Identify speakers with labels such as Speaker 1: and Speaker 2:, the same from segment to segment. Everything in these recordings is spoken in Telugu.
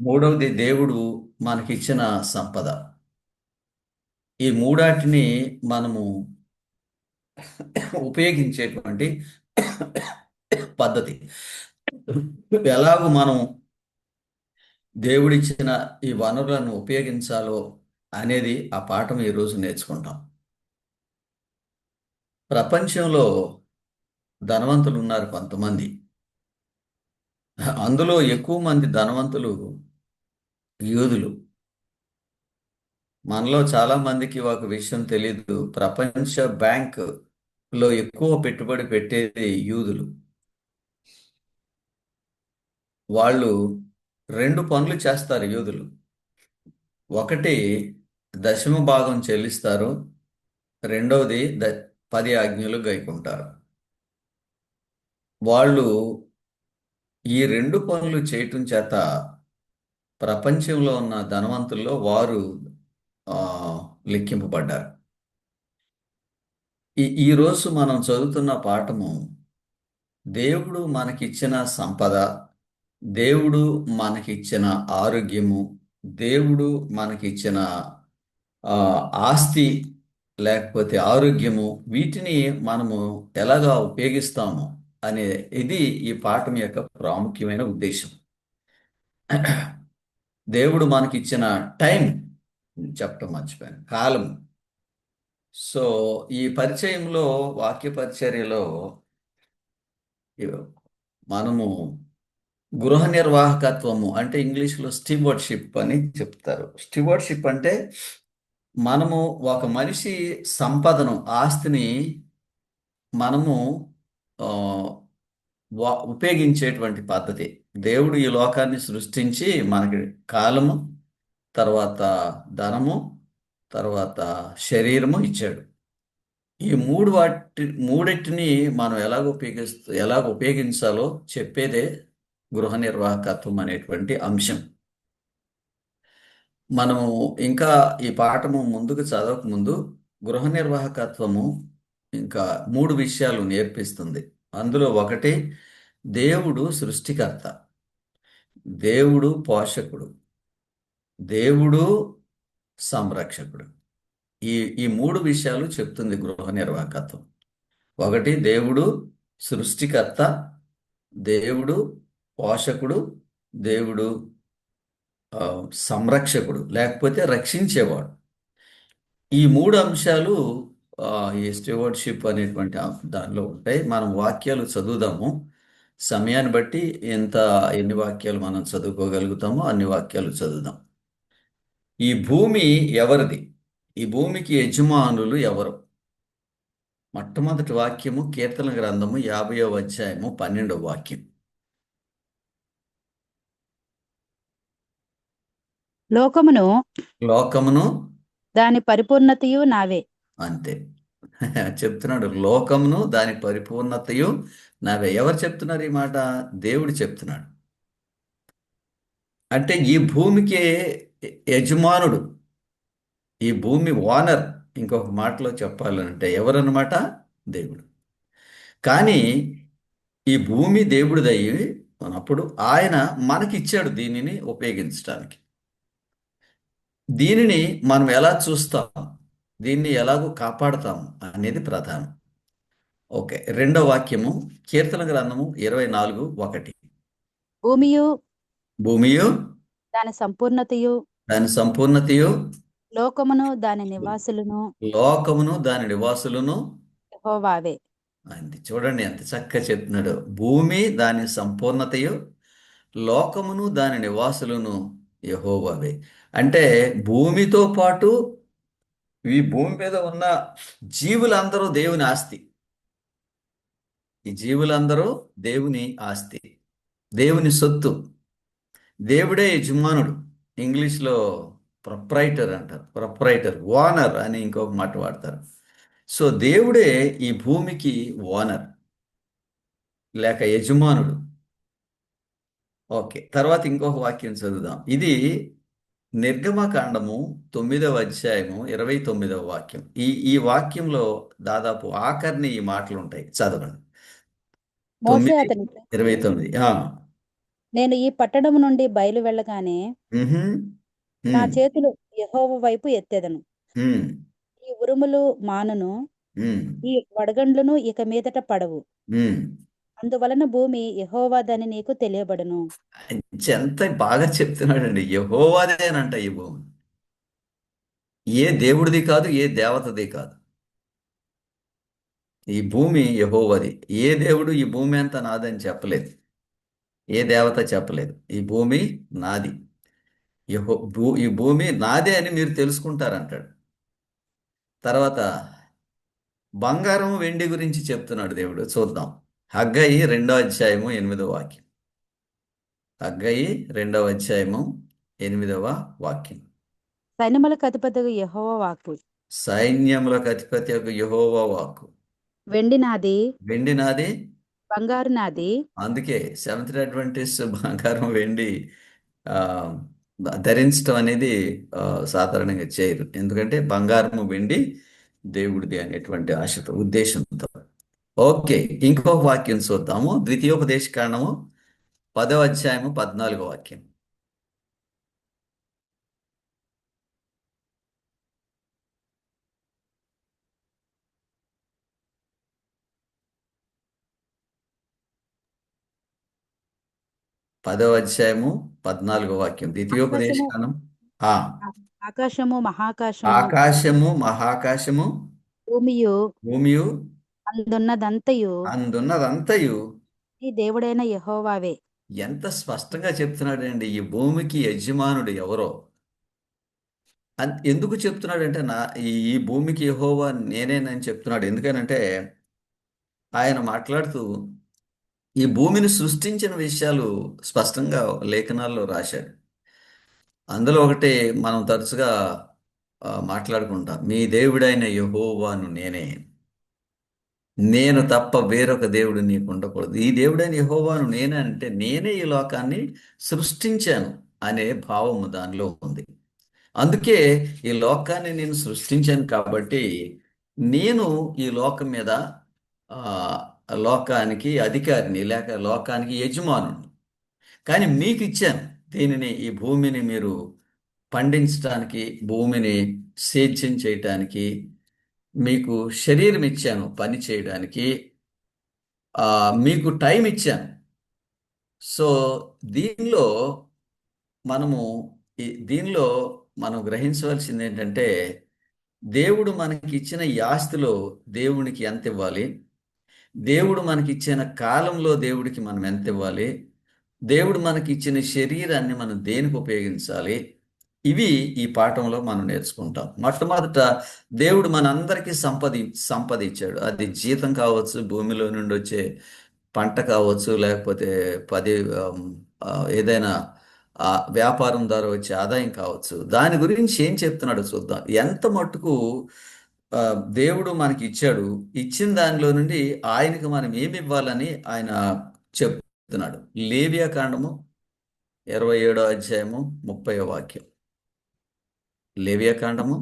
Speaker 1: మూడవది దేవుడు మనకిచ్చిన సంపద. ఈ మూడాటిని మనము ఉపయోగించేటువంటి పద్ధతి. ఎలాగో మనం దేవుడిచ్చిన ఈ వనరులను ఉపయోగించాలో అనేది ఆ పాఠం ఈరోజు నేర్చుకుంటాం. ప్రపంచంలో ధనవంతులు ఉన్నారు కొంతమంది. అందులో ఎక్కువ మంది ధనవంతులు యూదులు. మనలో చాలా మందికి ఒక విషయం తెలీదు. ప్రపంచ బ్యాంక్ లో ఎక్కువ పెట్టుబడి పెట్టేది యూదులు. వాళ్ళు రెండు పనులు చేస్తారు యూదులు. ఒకటి, దశమ భాగం చెల్లిస్తారు. రెండవది 10 ఆజ్ఞలు గైకుంటారు. వాళ్ళు ఈ రెండు పనులు చేయటం చేత ప్రపంచంలో ఉన్న ధనవంతుల్లో వారు ఆ, లెక్కింపబడ్డారు. ఈ రోజు మనం చదువుతున్న పాఠము దేవుడు మనకిచ్చిన సంపద, దేవుడు మనకిచ్చిన ఆరోగ్యము, దేవుడు మనకిచ్చిన ఆ, ఆస్తి లేకపోతే ఆరోగ్యము, వీటిని మనము ఎలాగా ఉపయోగిస్తాము అనే ఇది ఈ పాఠం యొక్క ప్రాముఖ్యమైన ఉద్దేశం. దేవుడు మనకిచ్చిన టైం చెప్పటం మర్చిపోయాను, కాలం. సో ఈ పరిచయంలో, వాక్య పరిచర్యలో మనము గృహ నిర్వాహకత్వము అంటే ఇంగ్లీష్లో స్టీవర్డ్షిప్ అని చెప్తారు. స్టీవర్డ్షిప్ అంటే మనము ఒక మనిషి సంపదను, ఆస్తిని మనము ఆ, ఉపయోగించేటువంటి పద్ధతి. దేవుడు ఈ లోకాన్ని సృష్టించి మనకి కాలము, తర్వాత ధనము, తర్వాత శరీరము ఇచ్చాడు. ఈ మూడింటిని మనం ఎలాగ ఉపయోగించాలో చెప్పేదే గృహ నిర్వాహకత్వం అనేటువంటి అంశం. మనము ఇంకా ఈ పాఠము ముందుకు చదవక ముందు గృహ నిర్వాహకత్వము ఇంకా మూడు విషయాలు నేర్పిస్తుంది. అందులో ఒకటి, దేవుడు సృష్టికర్త, దేవుడు పోషకుడు, దేవుడు సంరక్షకుడు. ఈ ఈ మూడు విషయాలు చెప్తుంది గృహ నిర్వాహకత్వం. ఒకటి, దేవుడు సృష్టికర్త, దేవుడు పోషకుడు, దేవుడు సంరక్షకుడు లేకపోతే రక్షించేవాడు. ఈ మూడు అంశాలు ఆ, ఈ స్టీవర్డ్షిప్ అనేటువంటి దానిలో ఉంటాయి. మనం వాక్యాలు చదువుదాము. సమయాన్ని బట్టి ఎన్ని వాక్యాలు మనం చదువుకోగలుగుతామో అన్ని వాక్యాలు చదువుదాం. ఈ భూమి ఎవరిది? ఈ భూమికి యజమానులు ఎవరు? మొట్టమొదటి వాక్యము కీర్తన గ్రంథము 50వ అధ్యాయము 12వ వాక్యం.
Speaker 2: లోకమును
Speaker 1: లోకమును
Speaker 2: దాని పరిపూర్ణతయు నావే.
Speaker 1: అంతే. చెప్తున్నాడు, లోకమును దాని పరిపూర్ణతయు నావే. ఎవరు చెప్తున్నారు ఈ మాట? దేవుడు చెప్తున్నాడు. అంటే ఈ భూమికి యజమానుడు, ఈ భూమి ఓనర్. ఇంకొక మాటలో చెప్పాలంటే ఎవరన్నమాట? దేవుడు. కానీ ఈ భూమి దేవుడిదయ్యి ఉన్నప్పుడు ఆయన మనకిచ్చాడు దీనిని ఉపయోగించడానికి. దీనిని మనం ఎలా చూస్తాం, దీన్ని ఎలాగో కాపాడుతాం అనేది ప్రధానం. ఓకే, రెండో వాక్యము కీర్తన గ్రంథము 24:1.
Speaker 2: భూమియు
Speaker 1: భూమియు
Speaker 2: దాని సంపూర్ణతయు,
Speaker 1: దాని సంపూర్ణతయు,
Speaker 2: లోకమును దాని నివాసులను
Speaker 1: లోకమును దాని నివాసులను.
Speaker 2: యెహోవావే.
Speaker 1: అంది చూడండి ఎంత చక్కగా చెప్తున్నాడు. భూమి దాని సంపూర్ణతయు, లోకమును దాని నివాసులను యెహోవావే. అంటే భూమితో పాటు ఈ భూమి మీద ఉన్న జీవులందరూ దేవుని ఆస్తి. ఈ జీవులందరూ దేవుని ఆస్తి, దేవుని సొత్తు. దేవుడే యజమానుడు. ఇంగ్లీష్లో ప్రొప్రైటర్ అంటారు. ప్రొప్రైటర్, ఓనర్ అని ఇంకొక మాట వాడతారు. సో దేవుడే ఈ భూమికి ఓనర్ లేక యజమానుడు. ఓకే, తర్వాత ఇంకొక వాక్యం చదువుదాం. ఇది నిర్గమకాండము 9వ అధ్యాయము 29వ వాక్యం. ఈ వాక్యంలో దాదాపు ఆఖరిని ఈ మాటలు ఉంటాయి. చదవండి.
Speaker 2: మోషే
Speaker 1: 9:29.
Speaker 2: అతనితో నేను ఈ పట్టణం నుండి బయలు వెళ్ళగానే
Speaker 1: మ్హూ.
Speaker 2: నా
Speaker 1: మ్,
Speaker 2: చేతులు యెహోవా వైపు ఎత్తెదను.
Speaker 1: మ్,
Speaker 2: ఈ ఉరుములు మానును,
Speaker 1: మ్,
Speaker 2: ఈ వడగండ్లును ఇక మీదట పడవు.
Speaker 1: మ్.
Speaker 2: అందువలన భూమి యెహోవాదని నీకు తెలియబడును.
Speaker 1: ఎంత బాగా చెప్తున్నాడండి. యెహోవాదేనంట ఈ భూమి. ఏ దేవుడిది కాదు, ఏ దేవతది కాదు. ఈ భూమి యెహోవాది. ఏ దేవుడు ఈ భూమి అంతా నాదని చెప్పలేదు. ఏ దేవత చెప్పలేదు. ఈ భూమి నాది. ఈ భూమి నాదే అని మీరు తెలుసుకుంటారంటాడు. తర్వాత బంగారం వెండి గురించి చెప్తున్నాడు దేవుడు. చూద్దాం. హగ్గయి 2వ అధ్యాయము 8వ వాక్యం. హగ్గయి 2వ అధ్యాయము 8వ వాక్యం.
Speaker 2: సైన్యములకు అధిపతియగు యెహోవా వాక్కు.
Speaker 1: సైన్యములకు అధిపతి యెహోవా వాక్కు.
Speaker 2: వెండి నాది,
Speaker 1: వెండి నాది.
Speaker 2: బంగారు నాది.
Speaker 1: అందుకే సెవెంత్ అడ్వెంటిస్ట్ బంగారం వెండి ఆ, ధరించడం అనేది సాధారణంగా చేయరు. ఎందుకంటే బంగారము వెండి దేవుడిది అనేటువంటి ఆశతో, ఉద్దేశంతో. ఓకే, ఇంకొక వాక్యం చూద్దాము. ద్వితీయోపదేశకాండము 10వ అధ్యాయము 14వ వాక్యం. 10వ అధ్యాయము 14వ వాక్యం.
Speaker 2: ఆకాశము
Speaker 1: ద్వితీయోపదేశకాండం. ఆ,
Speaker 2: ఆకాశము మహాకాశము
Speaker 1: ఆకాశము మహాకాశము
Speaker 2: భూమియు
Speaker 1: భూమియు
Speaker 2: అందున్నదంతయు
Speaker 1: అందున్నదంతయు.
Speaker 2: నీ దేవుడైన యెహోవావే.
Speaker 1: ఎంత స్పష్టంగా చెప్తున్నాడండి. ఈ భూమికి యజమానుడు ఎవరో ఎందుకు చెప్తున్నాడంటే ఈ భూమికి యెహోవా నేనేనని చెప్తున్నాడు. ఎందుకనంటే ఆయన మాట్లాడుతూ ఈ భూమిని సృష్టించిన విషయాలు స్పష్టంగా లేఖనాల్లో రాశాడు. అందులో ఒకటి మనం తరచుగా మాట్లాడుకుంటాం. మీ దేవుడైన యెహోవాను నేనే, నేను తప్ప వేరొక దేవుడు నీకు ఉండకూడదు. ఈ దేవుడైన యెహోవాను నేనే అంటే నేనే ఈ లోకాన్ని సృష్టించాను అనే భావము దానిలో ఉంది. అందుకే ఈ లోకాన్ని నేను సృష్టించాను కాబట్టి నేను ఈ లోకం మీద ఆ, లోకానికి అధికారిని, లేక లోకానికి యజమానుని. కానీ మీకు ఇచ్చాను దీనిని, ఈ భూమిని మీరు పండించడానికి, భూమిని సేద్యం చేయటానికి మీకు శరీరం ఇచ్చాను పని చేయడానికి. మీకు టైం ఇచ్చాను. సో దీనిలో మనము దీనిలో మనం గ్రహించవలసింది ఏంటంటే దేవుడు మనకి ఇచ్చిన ఈ ఆస్తిలో దేవునికి ఎంత ఇవ్వాలి, దేవుడు మనకి ఇచ్చిన కాలంలో దేవుడికి మనం ఎంత ఇవ్వాలి, దేవుడు మనకి ఇచ్చిన శరీరాన్ని మనం దేనికి ఉపయోగించాలి, ఇవి ఈ పాఠంలో మనం నేర్చుకుంటాం. మొట్టమొదట దేవుడు మనందరికీ సంపద ఇచ్చాడు. అది జీతం కావచ్చు, భూమిలో నుండి వచ్చే పంట కావచ్చు, లేకపోతే పది ఆమ్, ఆ, ఏదైనా వ్యాపారం ద్వారా వచ్చే ఆదాయం కావచ్చు. దాని గురించి ఏం చెప్తున్నాడో చూద్దాం. ఎంత మట్టుకు ఆ, దేవుడు మనకి ఇచ్చాడు, ఇచ్చిన దానిలో నుండి ఆయనకు మనం ఏమి ఇవ్వాలని ఆయన చెప్తున్నాడు. లేవియా కాండము 27వ అధ్యాయము 30వ వాక్యం. లేవియా కాండము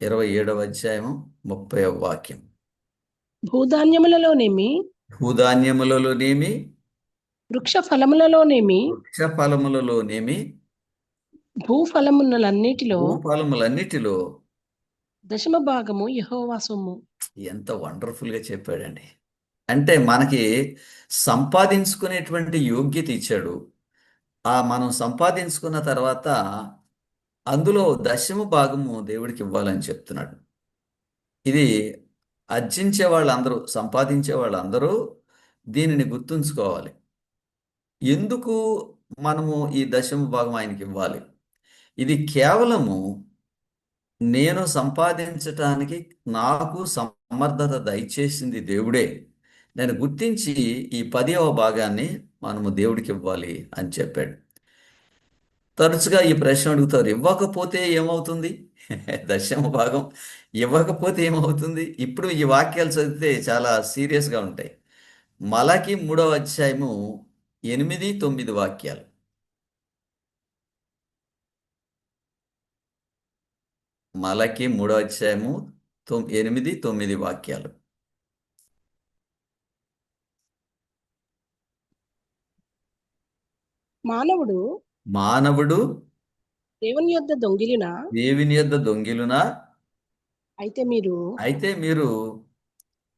Speaker 1: 27వ అధ్యాయము 30వ వాక్యం.
Speaker 3: భూధాన్యములలోనేమి
Speaker 1: భూధాన్యములలోనేమి,
Speaker 3: వృక్ష ఫలములలోనేమి
Speaker 1: వృక్ష ఫలములలోనేమి,
Speaker 3: భూఫలములన్నిటిలో
Speaker 1: భూఫలములన్నిటిలో.
Speaker 3: దశమ భాగము యెహోవా సొమ్ము.
Speaker 1: ఎంత వండర్ఫుల్గా చెప్పాడండి. అంటే మనకి సంపాదించుకునేటువంటి యోగ్యత ఇచ్చాడు. మనం సంపాదించుకున్న తర్వాత అందులో దశమ భాగము దేవుడికి ఇవ్వాలని చెప్తున్నాడు. ఇది అర్జించే వాళ్ళందరూ, సంపాదించే వాళ్ళందరూ దీనిని గుర్తుంచుకోవాలి. ఎందుకు మనము ఈ దశమ భాగం ఆయనకి ఇవ్వాలి? ఇది కేవలము నేను సంపాదించటానికి నాకు సమర్థత దయచేసింది దేవుడే. నేను గుర్తించి ఈ 10వ భాగాన్ని మనము దేవుడికి ఇవ్వాలి అని చెప్పాడు. తరచుగా ఈ ప్రశ్న అడుగుతారు, ఇవ్వకపోతే ఏమవుతుంది? దశమ భాగం ఇవ్వకపోతే ఏమవుతుంది? ఇప్పుడు ఈ వాక్యాలు చదివితే చాలా సీరియస్గా ఉంటాయి. మలాకి 3వ అధ్యాయము 8, 9 వాక్యాలు. మలాకి 3వ అధ్యాయము 8, 9 వాక్యాలు.
Speaker 3: మానవుడు
Speaker 1: మానవుడు
Speaker 3: దేవుని యొద్ద దొంగిలినా
Speaker 1: దేవుని యొద్ద దొంగిలునా
Speaker 3: అయితే మీరు
Speaker 1: అయితే మీరు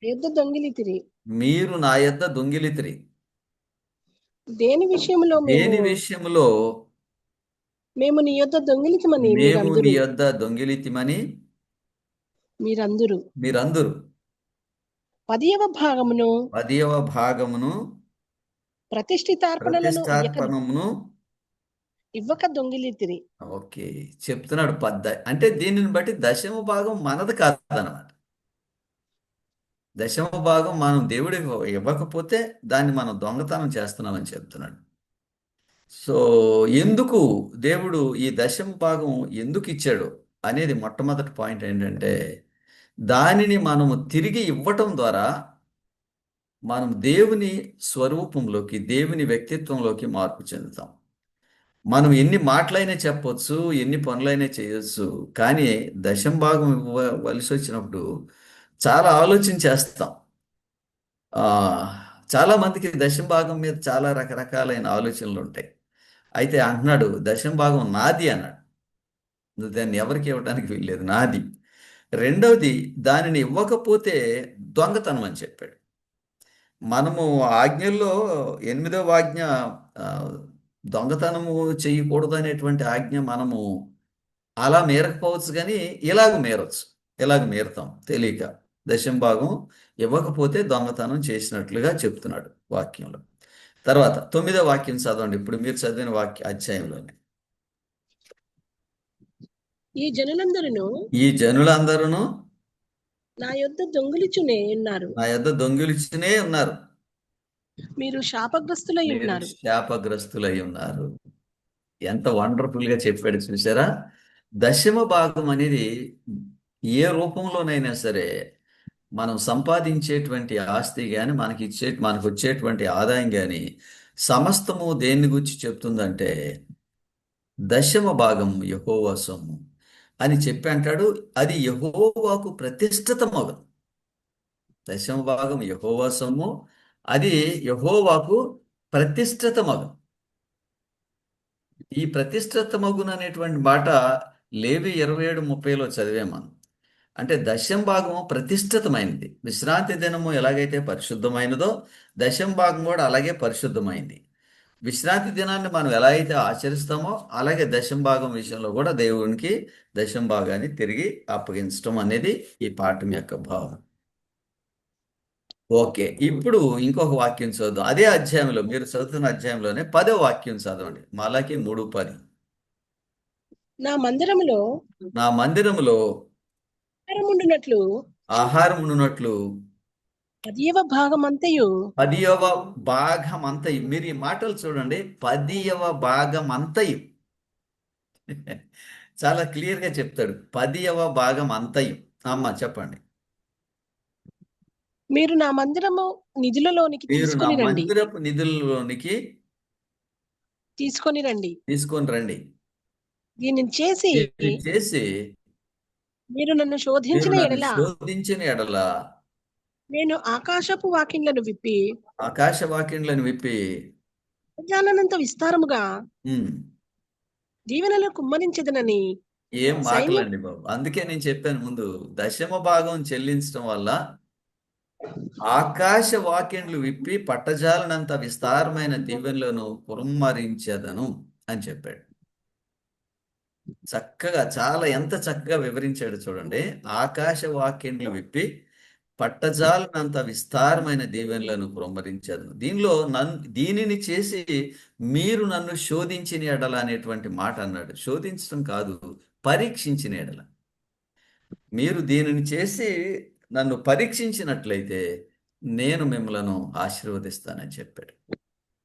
Speaker 3: నా యొద్ద దొంగిలితిరి.
Speaker 1: మీరు నా యొద్ద దొంగిలితిరి.
Speaker 3: దేని విషయంలో
Speaker 1: దేని విషయములో
Speaker 3: మేము నీ యొద్ద దొంగిలితమని
Speaker 1: మేము నీ
Speaker 3: మీరందరూ
Speaker 1: యొద్ద దొంగిలితిమని
Speaker 3: మీరందరూ
Speaker 1: మీరందరూ
Speaker 3: 10వ భాగమును
Speaker 1: 10వ భాగమును
Speaker 3: ప్రతిష్ఠితార్పణలను
Speaker 1: ప్రతిష్టార్పణమును
Speaker 3: ఇవ్వక దొంగిలితిరి.
Speaker 1: ఓకే చెప్తున్నాడు అంటే దీనిని బట్టి దశమ భాగం మనది కాదనమాట. దశమ భాగం మనం దేవుడికి ఇవ్వకపోతే దాన్ని మనం దొంగతనం చేస్తున్నామని చెప్తున్నాడు. సో ఎందుకు దేవుడు ఈ దశమ భాగం ఎందుకు ఇచ్చాడు అనేది మొట్టమొదటి పాయింట్ ఏంటంటే, దానిని మనము తిరిగి ఇవ్వటం ద్వారా మనం దేవుని స్వరూపంలోకి, దేవుని వ్యక్తిత్వంలోకి మార్పు చెందుతాం. మనం ఎన్ని మాటలైనా చెప్పొచ్చు, ఎన్ని పనులైనా చేయొచ్చు, కానీ దశమ భాగం ఇవ్వవలసి వచ్చినప్పుడు చాలా ఆలోచన చేస్తాం. ఆ, చాలా మందికి దశమ భాగం మీద చాలా రకరకాలైన ఆలోచనలు ఉంటాయి. అయితే అంటున్నాడు దశమ భాగం నాది అన్నాడు. నువ్వు దాన్ని ఎవరికి ఇవ్వడానికి వీల్లేదు, నాది. రెండవది, దానిని ఇవ్వకపోతే దొంగతనం అని చెప్పాడు. మనము ఆజ్ఞల్లో 8వ ఆజ్ఞ ఆ, దొంగతనము చేయకూడదు అనేటువంటి ఆజ్ఞ మనము అలా మీరకపోవచ్చు, కానీ ఇలాగ మీరవచ్చు. ఇలాగ మీరతాం తెలియక. దశమ భాగం ఇవ్వకపోతే దొంగతనం చేసినట్లుగా చెప్తున్నాడు వాక్యంలో. తర్వాత 9వ వాక్యం చదవండి, ఇప్పుడు మీరు చదివిన అధ్యాయంలోనే.
Speaker 3: ఈ జనులందరూ
Speaker 1: ఈ జనులందరూ
Speaker 3: నా యొద్ద దొంగిలిచునే ఉన్నారు.
Speaker 1: నా యొద్ద దొంగిలిస్తూనే ఉన్నారు.
Speaker 3: మీరు శాపగ్రస్తులై
Speaker 1: మీరు
Speaker 3: ఉన్నారు.
Speaker 1: శాపగ్రస్తులై ఉన్నారు. ఎంత వండర్ఫుల్ గా చెప్పాడు చూసారా. దశమ భాగం అనేది ఏ రూపంలోనైనా సరే మనం సంపాదించేటువంటి ఆస్తి కానీ మనకు వచ్చేటువంటి ఆదాయం కానీ సమస్తము దేన్ని గురించి చెప్తుందంటే దశమ భాగం యెహోవా సొమ్ము అని చెప్పి అంటాడు. అది యెహోవాకు ప్రతిష్ఠితమగు. దశమ భాగం యెహోవా సొమ్ము, అది యెహోవాకు ప్రతిష్ఠితమగు. ఈ ప్రతిష్ఠితమగును అనేటువంటి మాట లేవి 27:30లో చదివాం మనం. అంటే దశమ భాగం ప్రతిష్ఠితమైనది. విశ్రాంతి దినము ఎలాగైతే పరిశుద్ధమైనదో దశమ భాగం కూడా అలాగే పరిశుద్ధమైంది. విశ్రాంతి దినాన్ని మనం ఎలా అయితే ఆచరిస్తామో అలాగే దశమ భాగం విషయంలో కూడా దేవునికి దశమ భాగాన్ని తిరిగి అప్పగించడం అనేది ఈ పాఠం యొక్క భావం. ఓకే, ఇప్పుడు ఇంకొక వాక్యం చదువుదాం. అదే అధ్యాయంలో, మీరు చదువుతున్న అధ్యాయంలోనే 10వ వాక్యం చదవండి. మలాకి 3:10.
Speaker 3: నా మందిరములో
Speaker 1: నా మందిరములో
Speaker 3: ఆహారముండునట్లు
Speaker 1: ఆహారం ఉన్నట్లు
Speaker 3: 10వ భాగమంతయు
Speaker 1: 10వ భాగం అంతయు. మీరు ఈ మాటలు చూడండి, 10వ భాగం అంతయు. చాలా క్లియర్ గా చెప్తాడు, 10వ భాగం అంతయు. అమ్మ చెప్పండి.
Speaker 3: మీరు నా మందిరము నిధులలోనికి
Speaker 1: మీరు నా
Speaker 3: తీసుకొని రండి.
Speaker 1: మందిరపు నిధులలోనికి
Speaker 3: తీసుకొని రండి.
Speaker 1: తీసుకొని రండి.
Speaker 3: దీనిని చేసి
Speaker 1: దీన్ని చేసి
Speaker 3: మీరు నన్ను
Speaker 1: మీరు
Speaker 3: శోధించిన
Speaker 1: నన్ను
Speaker 3: ఎడల
Speaker 1: శోధించిన ఎడల
Speaker 3: నేను ఆకాశపు వాకిండ్లను విప్పి
Speaker 1: ఆకాశ వాక్యములను విప్పి
Speaker 3: జాలనంత విస్తారముగా
Speaker 1: ఉమ్,
Speaker 3: దీవెనలు కుమ్మరించదనని
Speaker 1: ఏం
Speaker 3: సైన్య
Speaker 1: మాటలండి బాబు. అందుకే నేను చెప్పాను ముందు, దశమ భాగం చెల్లించడం వల్ల ఆకాశ వాక్యండ్లు విప్పి పట్టజాలనంత విస్తారమైన దీవెనలను కుమ్మరించెదను అని చెప్పాడు. చక్కగా, చాలా ఎంత చక్కగా వివరించాడు చూడండి. ఆకాశ వాక్యండ్లు విప్పి పట్టజాలనంత విస్తారమైన దీవెనలను కుమ్మరించెదను. దీనిని చేసి మీరు నన్ను శోధించిన ఎడల అనేటువంటి మాట అన్నాడు. శోధించడం కాదు, పరీక్షించిన ఎడల. మీరు దీనిని చేసి నన్ను పరీక్షించినట్లయితే నేను మిమ్మల్ని ఆశీర్వదిస్తానని చెప్పాడు.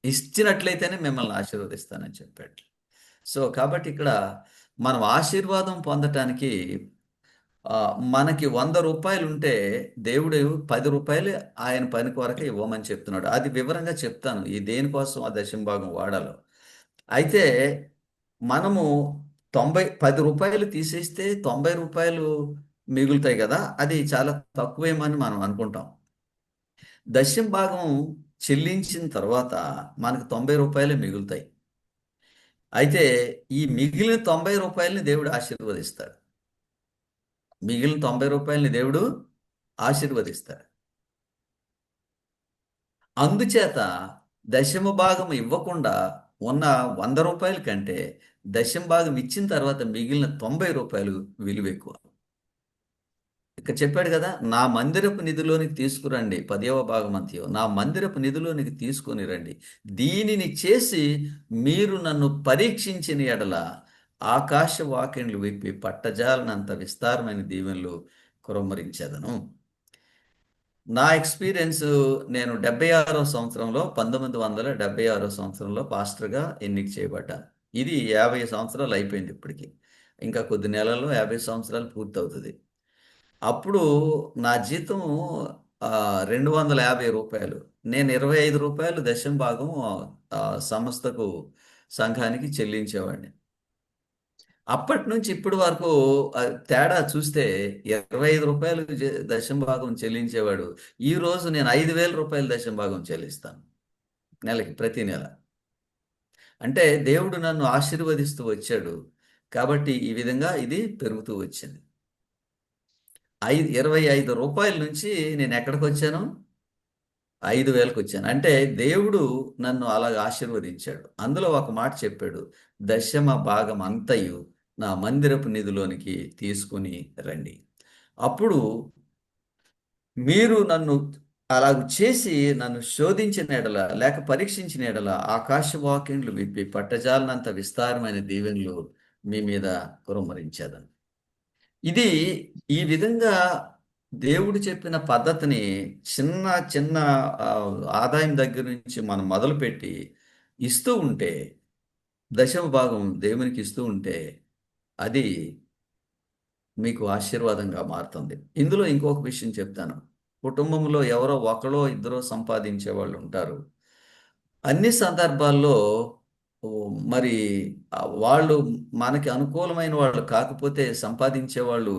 Speaker 1: ఇచ్చినట్లయితేనే మిమ్మల్ని ఆశీర్వదిస్తానని చెప్పాడు. సో కాబట్టి ఇక్కడ మనం ఆశీర్వాదం పొందటానికి మనకి 100 రూపాయలు ఉంటే దేవుడు 10 రూపాయలు ఆయన పని కొరకే ఇవ్వమని చెప్తున్నాడు. అది వివరంగా చెప్తాను, ఈ దేనికోసం ఆ దశమ భాగం వాడాలో. అయితే మనము 10 రూపాయలు తీసేస్తే 90 రూపాయలు మిగులుతాయి కదా, అది చాలా తక్కువేమని మనం అనుకుంటాం. దశమ భాగం చెల్లించిన తర్వాత మనకు 90 రూపాయలే మిగులుతాయి. అయితే ఈ మిగిలిన 90 రూపాయలని దేవుడు ఆశీర్వదిస్తాడు. మిగిలిన 90 రూపాయలని దేవుడు ఆశీర్వదిస్తాడు. అందుచేత దశమ భాగం ఇవ్వకుండా ఉన్న 100 రూపాయల కంటే దశమ భాగం ఇచ్చిన తర్వాత మిగిలిన 90 రూపాయలు విలువ ఎక్కువ. ఇక్కడ చెప్పాడు కదా, నా మందిరపు నిధిలోనికి తీసుకురండి, 10వ భాగం అంతయో నా మందిరపు నిధిలోనికి తీసుకొని రండి, దీనిని చేసి మీరు నన్ను పరీక్షించిన ఎడల ఆకాశ వాకిండ్లు విప్పి పట్టజాలనంత విస్తారమైన దీవెనలు కురమరించెదను. నా ఎక్స్పీరియన్స్, నేను 1976 సంవత్సరంలో పాస్టర్గా ఎన్నిక చేయబడ్డాను. ఇది 50 సంవత్సరాలు అయిపోయింది ఇప్పటికి. ఇంకా కొద్ది నెలల్లో 50 సంవత్సరాలు పూర్తవుతుంది. అప్పుడు నా జీతం 250 రూపాయలు. నేను 25 రూపాయలు దశమ భాగం సంస్థకు, సంఘానికి చెల్లించేవాడిని. అప్పటి నుంచి ఇప్పటి వరకు తేడా చూస్తే 25 రూపాయలు దశమ భాగం చెల్లించేవాడు, ఈ రోజు నేను 5,000 రూపాయలు దశమ భాగం చెల్లిస్తాను నెలకి, ప్రతి నెల. అంటే దేవుడు నన్ను ఆశీర్వదిస్తూ వచ్చాడు కాబట్టి ఈ విధంగా ఇది పెరుగుతూ వచ్చింది. 25 రూపాయల నుంచి నేను ఎక్కడికి వచ్చాను? 5,000కి వచ్చాను. అంటే దేవుడు నన్ను అలాగ ఆశీర్వదించాడు. అందులో ఒక మాట చెప్పాడు, దశమ భాగం అంతయు నా మందిరపు నిధిలోనికి తీసుకుని రండి. అప్పుడు మీరు నన్ను అలాగ చేసి నన్ను శోధించిన ఎడల, లేక పరీక్షించిన ఎడల ఆకాశ వాకిండ్లు విప్పి పట్టజాలనంత విస్తారమైన దీవెనలు మీ మీద కురమరించేదను. ఇది ఈ విధంగా దేవుడు చెప్పిన పద్ధతిని చిన్న చిన్న ఆదాయం దగ్గర నుంచి మనం మొదలుపెట్టి ఇస్తూ ఉంటే, దశమ భాగం దేవునికి ఇస్తూ ఉంటే అది మీకు ఆశీర్వాదంగా మారుతుంది. ఇందులో ఇంకొక విషయం చెప్తాను. కుటుంబంలో ఎవరో ఒకరో ఇద్దరో సంపాదించే వాళ్ళు ఉంటారు. అన్ని సందర్భాల్లో మరి వాళ్ళు మనకి అనుకూలమైన వాళ్ళు కాకపోతే సంపాదించే వాళ్ళు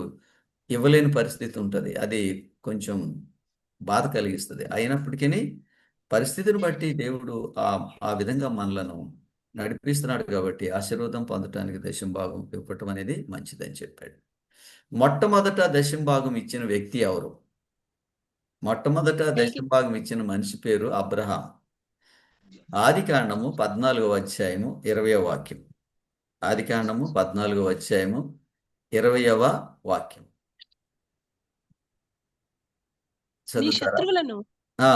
Speaker 1: ఇవ్వలేని పరిస్థితి ఉంటుంది. అది కొంచెం బాధ కలిగిస్తుంది. అయినప్పటికీ పరిస్థితిని బట్టి దేవుడు ఆ విధంగా మనలను నడిపిస్తున్నాడు కాబట్టి ఆశీర్వాదం పొందటానికి దశమ భాగం ఇవ్వటం అనేది మంచిదని చెప్పాడు. మొట్టమొదట దశమ భాగం ఇచ్చిన వ్యక్తి ఎవరు? మొట్టమొదట దశమ భాగం ఇచ్చిన మనిషి పేరు అబ్రహాం. ఆదికాండము 14వ అధ్యాయము 20వ వాక్యం. ఆదికాండము 14వ అధ్యాయము 20వ వాక్యం
Speaker 3: నీ
Speaker 1: చదువుతారా?
Speaker 3: శత్రువులను
Speaker 1: ఆ,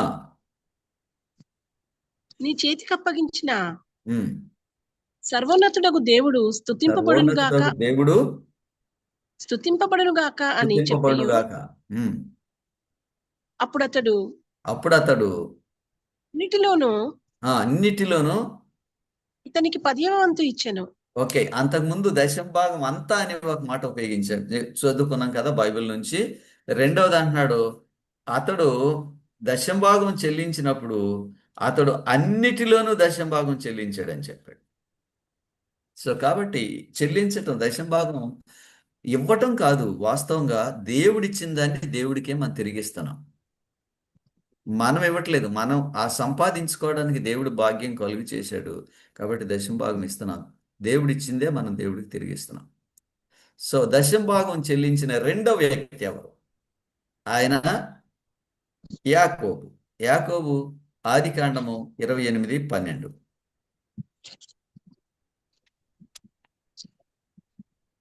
Speaker 3: నీ చేతికి అప్పగించిన
Speaker 1: ఉమ్.
Speaker 3: సర్వోన్నతుడగు దేవుడు స్తుతింపబడును గాక
Speaker 1: సర్వోన్నతుడగు దేవుడు
Speaker 3: స్తుతింపబడును గాక అని
Speaker 1: స్తుతింపబడును
Speaker 3: చెప్పి,
Speaker 1: గాక. ఉమ్.
Speaker 3: అప్పుడు అతడు
Speaker 1: అప్పుడు అతడు
Speaker 3: అన్నిటిలోనూ
Speaker 1: అన్నిటిలోనూ
Speaker 3: ఇతనికి 10వ వంతు ఇచ్చెను.
Speaker 1: ఓకే, అంతకుముందు దశమ భాగం అంతా అని ఒక మాట ఉపయోగించాడు, చదువుకున్నాం కదా బైబిల్ నుంచి. రెండవది అంటున్నాడు, అతడు దశమ భాగం చెల్లించినప్పుడు అతడు అన్నిటిలోనూ దశమ భాగం చెల్లించాడని చెప్పాడు. సో కాబట్టి చెల్లించటం, దశమ భాగం ఇవ్వటం కాదు, వాస్తవంగా దేవుడిచ్చిన దాన్ని దేవుడికే మనం తిరిగిస్తున్నాం. మనం ఇవ్వట్లేదు, మనం ఆ సంపాదించుకోవడానికి దేవుడు భాగ్యం కలుగు చేశాడు కాబట్టి దశమ భాగం ఇస్తున్నాం. దేవుడిచ్చిందే మనం దేవుడికి తిరిగిస్తున్నాం. సో దశమ భాగం చెల్లించిన రెండవ వ్యక్తి ఎవరు? ఆయన యాకోబు. యాకోబు ఆదికాండము 28:12.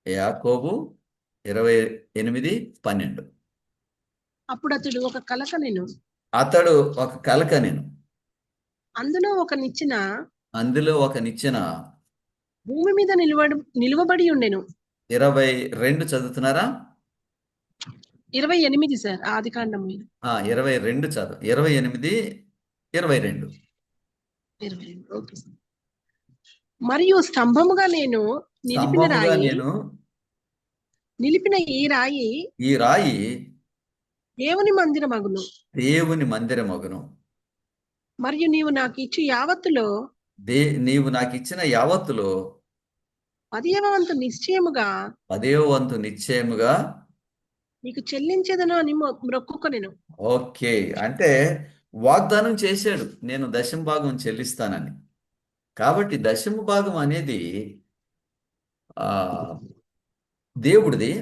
Speaker 1: యాకోబు 28:12.
Speaker 3: అప్పుడు అతడు ఒక కల కనెను.
Speaker 1: అతడు ఒక కల కనెను.
Speaker 3: అందులో ఒక నిచ్చెన
Speaker 1: అందులో ఒక నిచ్చెన
Speaker 3: భూమి మీద నిలువబడి ఉండెను.
Speaker 1: 22 చదువుతున్నారా?
Speaker 3: 28 సార్, ఆదికాండము
Speaker 1: 22 చదువు. 28, 22.
Speaker 3: 22. Okay sir. మరియు స్తంభముగా నేను
Speaker 1: స్తంభముగా నేను
Speaker 3: నిలిపిన ఈ రాయి
Speaker 1: ఈ రాయి
Speaker 3: దేవుని మందిరమగును.
Speaker 1: దేవుని మందిరమగును.
Speaker 3: మరియు నీవు నాకు ఇచ్చి యావత్తులో
Speaker 1: నీవు నాకు ఇచ్చిన యావత్తులో
Speaker 3: 10వ వంతు నిశ్చయముగా
Speaker 1: 10వ వంతు నిశ్చయముగా
Speaker 3: నీకు చెల్లించేదను అని మొక్కుకొనెను.
Speaker 1: ఓకే, అంటే వాగ్దానం చేశాడు, నేను దశమ భాగం చెల్లిస్తానని. కాబట్టి దశమ భాగం అనేది ఆ దేవుడిది.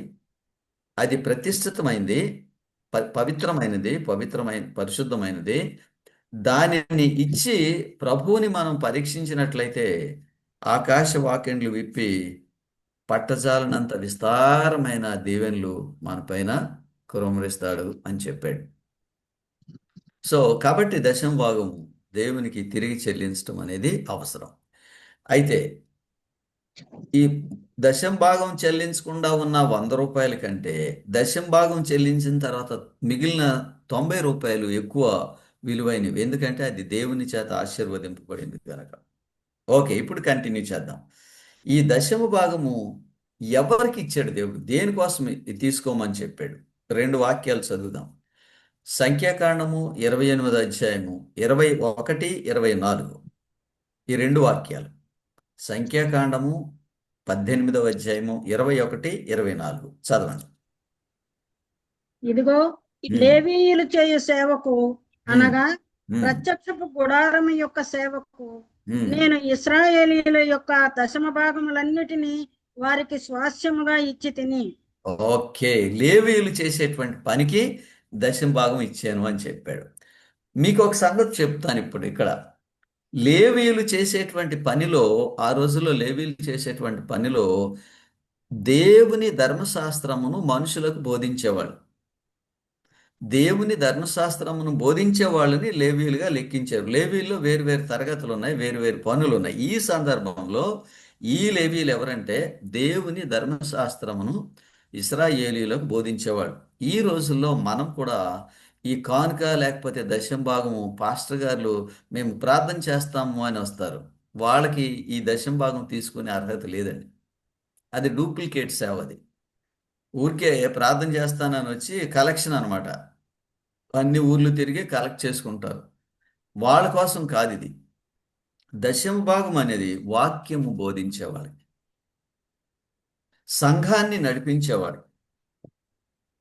Speaker 1: అది ప్రతిష్ఠితమైంది, పవిత్రమైన పరిశుద్ధమైనది. దానిని ఇచ్చి ప్రభువుని మనం పరీక్షించినట్లయితే ఆకాశ వాకిండ్లు విప్పి పట్టజాలనంత విస్తారమైన దీవెనలు మన పైన కురమరిస్తాడు అని చెప్పాడు. సో కాబట్టి దశమ భాగం దేవునికి తిరిగి చెల్లించడం అనేది అవసరం. అయితే ఈ దశం భాగం చెల్లించకుండా ఉన్న 100 రూపాయల కంటే దశం భాగం చెల్లించిన తర్వాత మిగిలిన 90 రూపాయలు ఎక్కువ విలువైనవి. ఎందుకంటే అది దేవుని చేత ఆశీర్వదింపబడింది కనుక. ఓకే, ఇప్పుడు కంటిన్యూ చేద్దాం. ఈ దశమ భాగము ఎవరికి ఇచ్చాడు దేవుడు, దేనికోసం తీసుకోమని చెప్పాడు? 2 వాక్యాలు చదువుదాం. సంఖ్యాకాండము 28వ అధ్యాయము 21, 24. ఈ 2 వాక్యాలు. సంఖ్యాకాండము 18వ అధ్యాయము 21, 24 చదవండి.
Speaker 4: ఇదిగో
Speaker 1: ఉమ్,
Speaker 4: లేవీయులు చేయు సేవకు
Speaker 1: ఉమ్,
Speaker 4: అనగా
Speaker 1: ఉమ్,
Speaker 4: ప్రత్యక్షపు గుడారం యొక్క సేవకు
Speaker 1: ఉమ్.
Speaker 4: నేను ఇశ్రాయేలీయుల యొక్క దశమ భాగములన్నిటినీ వారికి స్వాస్యముగా ఇచ్చి తిని.
Speaker 1: ఓకే, లేవీయులు చేసేటువంటి పనికి దశమ భాగం ఇచ్చాను అని చెప్పాడు. మీకు ఒక సంగతి చెప్తాను ఇప్పుడు ఇక్కడ. లేవీయులు చేసేటువంటి పనిలో, ఆ రోజుల్లో లేవీయులు చేసేటువంటి పనిలో దేవుని ధర్మశాస్త్రమును మనుషులకు బోధించేవాళ్ళు. దేవుని ధర్మశాస్త్రమును బోధించే వాళ్ళని లేవీయులుగా లెక్కించారు. లేవీయుల్లో వేరు వేరు తరగతులు ఉన్నాయి, వేరు వేరు పనులు ఉన్నాయి. ఈ సందర్భంలో ఈ లేవీయులు ఎవరంటే దేవుని ధర్మశాస్త్రమును ఇశ్రాయేలీయులకు బోధించేవాడు. ఈ రోజుల్లో మనం కూడా ఈ కానుక లేకపోతే దశమ భాగము పాస్టర్ గారు మేము ప్రార్థన చేస్తాము అని వస్తారు. వాళ్ళకి ఈ దశమ భాగం తీసుకునే అర్హత లేదండి. అది డూప్లికేట్ సేవ. అది ఊరికే ప్రార్థన చేస్తానని వచ్చి కలెక్షన్ అనమాట. అన్ని ఊర్లు తిరిగి కలెక్ట్ చేసుకుంటారు. వాళ్ళ కోసం కాదు ఇది. దశమ భాగం అనేది వాక్యము బోధించేవాడికి, సంఘాన్ని నడిపించేవాడు.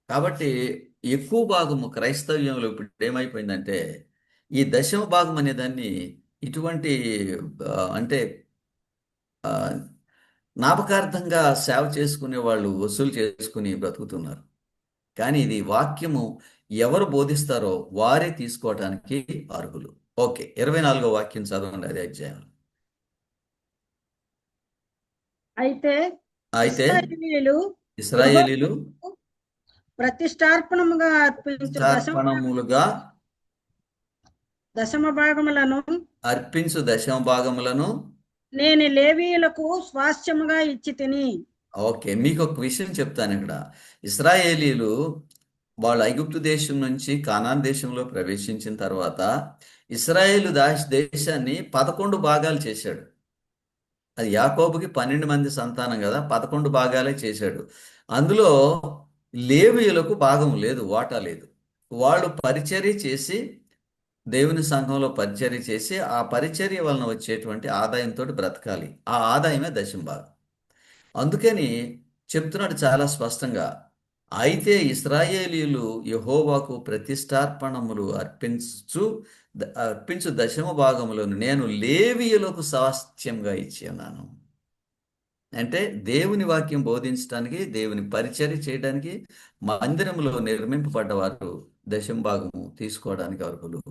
Speaker 1: కాబట్టి ఎక్కువ భాగము క్రైస్తవ్యంలో ఇప్పుడు ఏమైపోయిందంటే ఈ దశమ భాగం అనే దాన్ని ఇటువంటి అంటే ఆ, జ్ఞాపకార్థంగా సేవ చేసుకునే వాళ్ళు వసూలు చేసుకుని బ్రతుకుతున్నారు. కానీ ఇది వాక్యము ఎవరు బోధిస్తారో వారే తీసుకోవటానికి అర్హులు. ఓకే, 24వ వాక్యం చదవండి, అదే అధ్యాయం.
Speaker 4: అయితే
Speaker 1: అయితే
Speaker 4: ఇశ్రాయేలీయులు
Speaker 1: ఇశ్రాయేలీలు
Speaker 4: యెహోవాకు ప్రతిష్టార్పణముగా అర్పించు
Speaker 1: ప్రతిష్టార్పణములుగా
Speaker 4: దశమ భాగములను
Speaker 1: అర్పించు దశమ భాగములను.
Speaker 4: నేను లేవీయులకు స్వాస్థ్యముగా ఇచ్చి తిని.
Speaker 1: ఓకే, మీకు ఒక విషయం చెప్తాను ఇక్కడ. ఇశ్రాయేలీలు వాళ్ళు ఐగుప్తు దేశం నుంచి కానాన్ దేశంలో ప్రవేశించిన తర్వాత ఇశ్రాయేలు దేశాన్ని 11 భాగాలు చేశాడు. అది యాకోబుకి 12 మంది సంతానం కదా, 11 భాగాలే చేశాడు. అందులో లేవీయులకు భాగం లేదు, వాటా లేదు. వాళ్ళు పరిచర్య చేసి దేవుని సంఘంలో పరిచర్య చేసి ఆ పరిచర్య వలన వచ్చేటువంటి ఆదాయంతో బ్రతకాలి. ఆ ఆదాయమే దశమ భాగం. అందుకని చెప్తున్నాడు చాలా స్పష్టంగా. అయితే ఇశ్రాయేలీయులు యెహోవాకు ప్రతిష్టార్పణములు అర్పించు దశమ భాగములను నేను లేవీయులకు స్వాస్థ్యంగా ఇచ్చి ఉన్నాను. అంటే దేవుని వాక్యం బోధించడానికి, దేవుని పరిచర్య చేయడానికి మందిరంలో నిర్మింపబడ్డవారు దశమ భాగము తీసుకోవడానికి అర్హులు.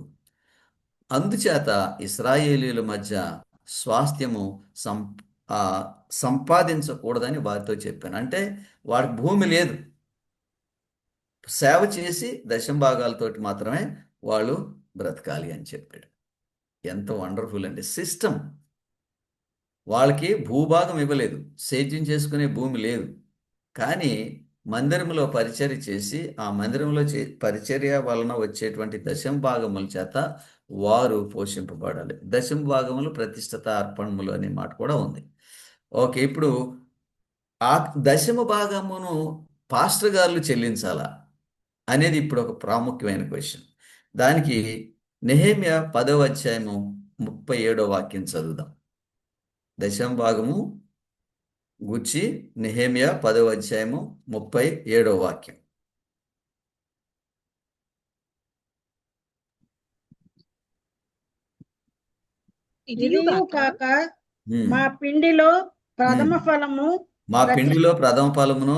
Speaker 1: అందుచేత ఇశ్రాయేలీయుల మధ్య స్వాస్థ్యము సంపాదించకూడదని వారితో చెప్పాను. అంటే వాడికి భూమి లేదు, సేవ చేసి దశమ భాగాలతోటి మాత్రమే వాళ్ళు బ్రతకాలి అని చెప్పాడు. ఎంత వండర్ఫుల్ అండి సిస్టమ్. వాళ్ళకి భూభాగం ఇవ్వలేదు, సేద్యం చేసుకునే భూమి లేదు. కానీ మందిరంలో పరిచర్య చేసి ఆ మందిరంలో పరిచర్య వలన వచ్చేటువంటి దశమ భాగముల చేత వారు పోషింపబడాలి. దశమ భాగములు ప్రతిష్ఠిత అర్పణములు అనే మాట కూడా ఉంది. ఓకే, ఇప్పుడు ఆ దశమ భాగమును పాస్టర్ గారు చెల్లించాలా అనేది ఇప్పుడు ఒక ప్రాముఖ్యమైన క్వశ్చన్. దానికి నెహెమ్యా 10వ అధ్యాయము 37వ వాక్యం చదువుదాం. దశమ భాగము గుచ్చి నెహెమ్యా 10వ అధ్యాయము 37వ వాక్యం.
Speaker 3: ఇదియు
Speaker 4: ఇదియు
Speaker 3: గాక
Speaker 4: కాక
Speaker 1: ఉమ్,
Speaker 4: మా పిండిలో ప్రథమ
Speaker 1: ఉమ్.
Speaker 4: ఫలము
Speaker 1: మా
Speaker 4: ప్రతి
Speaker 1: పిండిలో ప్రథమ ఫలమును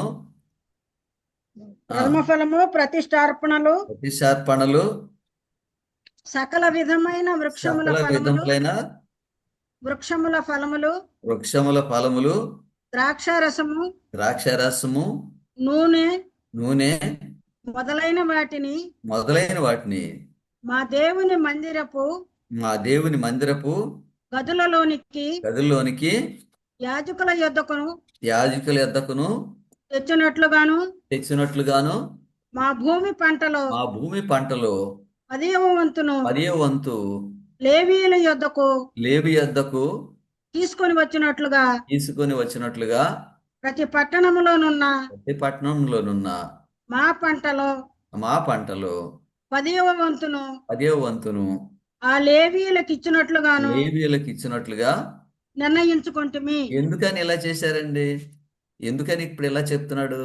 Speaker 4: ప్రథమ ఫలము ప్రతిష్టార్పణలు
Speaker 1: ప్రతిశార్పణలు
Speaker 4: సకల విధమైన
Speaker 1: సకల విధములైన
Speaker 4: వృక్షముల ఫలములు
Speaker 1: వృక్షముల ఫలములు
Speaker 4: ద్రాక్షారసము
Speaker 1: ద్రాక్షారసము
Speaker 4: నూనె
Speaker 1: నూనె
Speaker 4: మొదలైన వాటిని
Speaker 1: మొదలైన వాటిని
Speaker 4: మా దేవుని మందిరపు
Speaker 1: మా దేవుని మందిరపు
Speaker 4: గదులలోనికి
Speaker 1: గదుల్లోనికి
Speaker 4: యాజకుల యొద్దకును
Speaker 1: యాజకుల యొద్దకును
Speaker 4: తెచ్చినట్లుగాను
Speaker 1: తెచ్చినట్లుగాను
Speaker 4: మా భూమి పంటలో
Speaker 1: మా భూమి పంటలో
Speaker 4: 10వ వంతును
Speaker 1: 10వ వంతు
Speaker 4: లేవీయుల యొద్దకు
Speaker 1: లేవి యొద్దకు
Speaker 4: తీసుకొని వచ్చినట్లుగా
Speaker 1: తీసుకొని వచ్చినట్లుగా
Speaker 4: ప్రతి పట్టణములోనున్న
Speaker 1: ప్రతి పట్టణంలోనున్న
Speaker 4: మా పంటలో
Speaker 1: మా పంటలో
Speaker 4: 10వ వంతును
Speaker 1: 10వ వంతును
Speaker 4: ఆ లేవీయులకు ఇచ్చినట్లుగాను
Speaker 1: లేవీయులకు ఇచ్చినట్లుగా
Speaker 4: నిర్ణయించుకుంటుమి.
Speaker 1: ఎందుకని ఇలా చేశారండి? ఎందుకని ఇప్పుడు ఇలా చెప్తున్నాడు?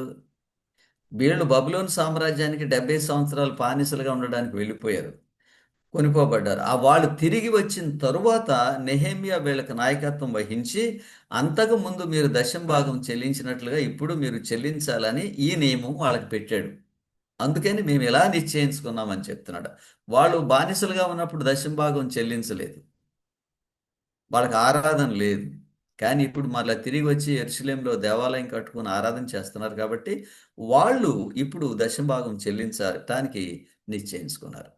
Speaker 1: వీళ్ళు బబులోను సామ్రాజ్యానికి 70 సంవత్సరాలు బానిసలుగా ఉండడానికి వెళ్ళిపోయారు, కొనిపోబడ్డారు. వాళ్ళు తిరిగి వచ్చిన తరువాత నెహెమ్యా వీళ్ళకి నాయకత్వం వహించి, అంతకు ముందు మీరు దశమ భాగం చెల్లించినట్లుగా ఇప్పుడు మీరు చెల్లించాలని ఈ నియమం వాళ్ళకి పెట్టాడు. అందుకని మేము ఎలా నిశ్చయించుకున్నామని చెప్తున్నాడు. వాళ్ళు బానిసలుగా ఉన్నప్పుడు దశమ భాగం చెల్లించలేదు, వాళ్ళకి ఆరాధన లేదు. కానీ ఇప్పుడు మళ్ళీ తిరిగి వచ్చి యెరూషలేములో దేవాలయం కట్టుకుని ఆరాధన చేస్తున్నారు కాబట్టి వాళ్ళు ఇప్పుడు దశమ భాగం చెల్లించటానికి నిశ్చయించుకున్నారు.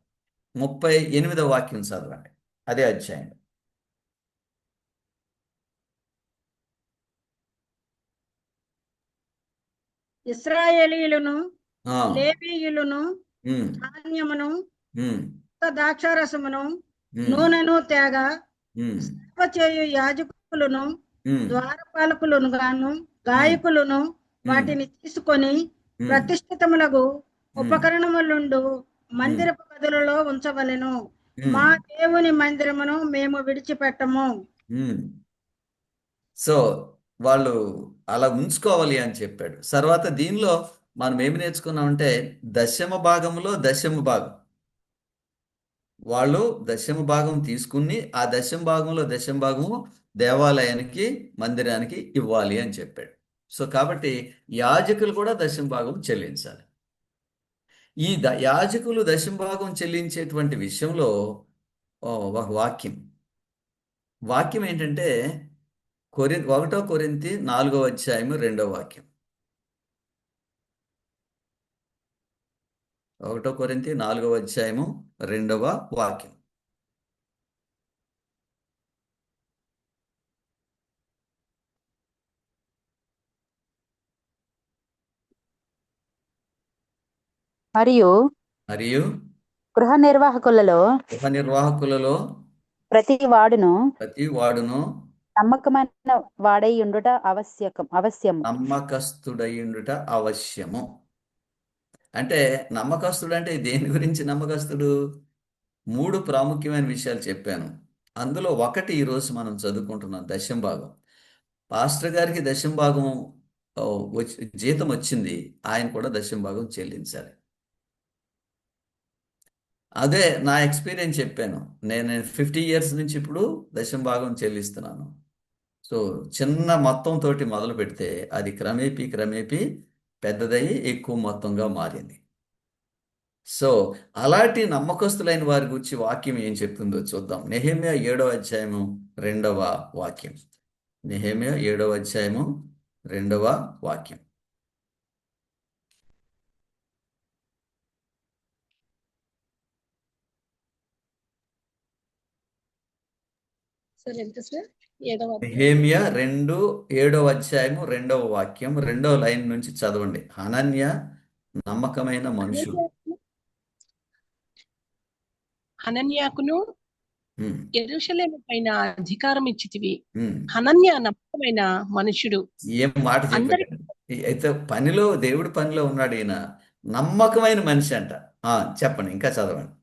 Speaker 1: 38వ వాక్యం చదవండి, అదే అధ్యాయం.
Speaker 4: ఇశ్రాయేలీయులను
Speaker 1: ఆ,
Speaker 4: లేవీయులను
Speaker 1: ఉమ్,
Speaker 4: ధాన్యమును
Speaker 1: ఉమ్,
Speaker 4: ద్రాక్షారసమును
Speaker 1: ఉమ్,
Speaker 4: నూనెను తేగ
Speaker 1: ఉమ్,
Speaker 4: సేవ చేయు యాజకులను
Speaker 1: ఉమ్,
Speaker 4: ద్వారపాలకులను గాను గాయకులను వాటిని తీసుకొని
Speaker 1: ఉమ్,
Speaker 4: ప్రతిష్ఠితములకు
Speaker 1: ఉమ్,
Speaker 4: ఉపకరణములుండు మందిరపు గదులలో ఉంచవలెను.
Speaker 1: ఉమ్,
Speaker 4: మా దేవుని మందిరమును మేము విడిచిపెట్టము.
Speaker 1: ఉమ్. సో వాళ్ళు అలా ఉంచుకోవాలి అని చెప్పాడు. తర్వాత దీనిలో మనం ఏమి నేర్చుకున్నామంటే దశమ భాగంలో దశమ భాగం, వాళ్ళు దశమ భాగం తీసుకుని ఆ దశమ భాగంలో దశమ భాగము దేవాలయానికి మందిరానికి ఇవ్వాలి అని చెప్పాడు. సో కాబట్టి యాజకులు కూడా దశమ భాగం చెల్లించాలి. ఈ యాజకులు దశమ భాగం చెల్లించేటువంటి విషయంలో ఒక వాక్యం ఏంటంటే 1 కొరింథీ 4వ అధ్యాయము 2వ వాక్యం. 1 కొరింథీ 4వ అధ్యాయము 2వ వాక్యం.
Speaker 2: మరియు
Speaker 1: మరియు
Speaker 2: గృహ నిర్వాహకులలో
Speaker 1: గృహ నిర్వాహకులలో
Speaker 2: ప్రతి వాడును
Speaker 1: ప్రతి వాడును
Speaker 2: నమ్మకమైన వాడై ఉండుట అవశ్యము.
Speaker 1: నమ్మకస్తుడయుండుట అవశ్యము. అంటే నమ్మకస్తుడు అంటే దేని గురించి నమ్మకస్తుడు? 3 ప్రాముఖ్యమైన విషయాలు చెప్పాను. అందులో ఒకటి ఈరోజు మనం చదువుకుంటున్నాం, దశమ భాగం. పాస్టర్ గారికి దశమ భాగం జీతం వచ్చింది, ఆయన కూడా దశమ భాగం చెల్లించాలి. అదే నా ఎక్స్పీరియన్స్ చెప్పాను. నేను 50 ఇయర్స్ నుంచి ఇప్పుడు దశమ భాగం చెల్లిస్తున్నాను. సో చిన్న మొత్తంతో మొదలు పెడితే అది క్రమేపీ పెద్దదయ్యి ఎక్కువ మొత్తంగా మారింది. సో అలాంటి నమ్మకస్తులైన వారి గురించి వాక్యం ఏం చెప్తుందో చూద్దాం. నెహెమ్యా 7వ అధ్యాయము 2వ వాక్యం. నెహెమ్యా 7వ అధ్యాయము 2వ వాక్యం.
Speaker 3: సార్ ఎంత సార్? 7వ అధ్యాయం.
Speaker 1: నెహెమ్యా 7వ అధ్యాయము 2వ వాక్యం, 2వ లైన్ నుంచి చదవండి. హనన్య నమ్మకమైన మనుషుడు.
Speaker 3: హనన్యాకును
Speaker 1: ఉమ్,
Speaker 3: యెరూషలేము పైన అధికారం ఇచ్చితివి.
Speaker 1: ఉమ్.
Speaker 3: హనన్య నమ్మకమైన మనుషుడు.
Speaker 1: ఏం మాట
Speaker 3: అందరి
Speaker 1: చెప్పాడు? అయితే దేవుడి పనిలో ఉన్నాడు ఈయన. నమ్మకమైన మనిషి అంట. చెప్పండి, ఇంకా చదవండి.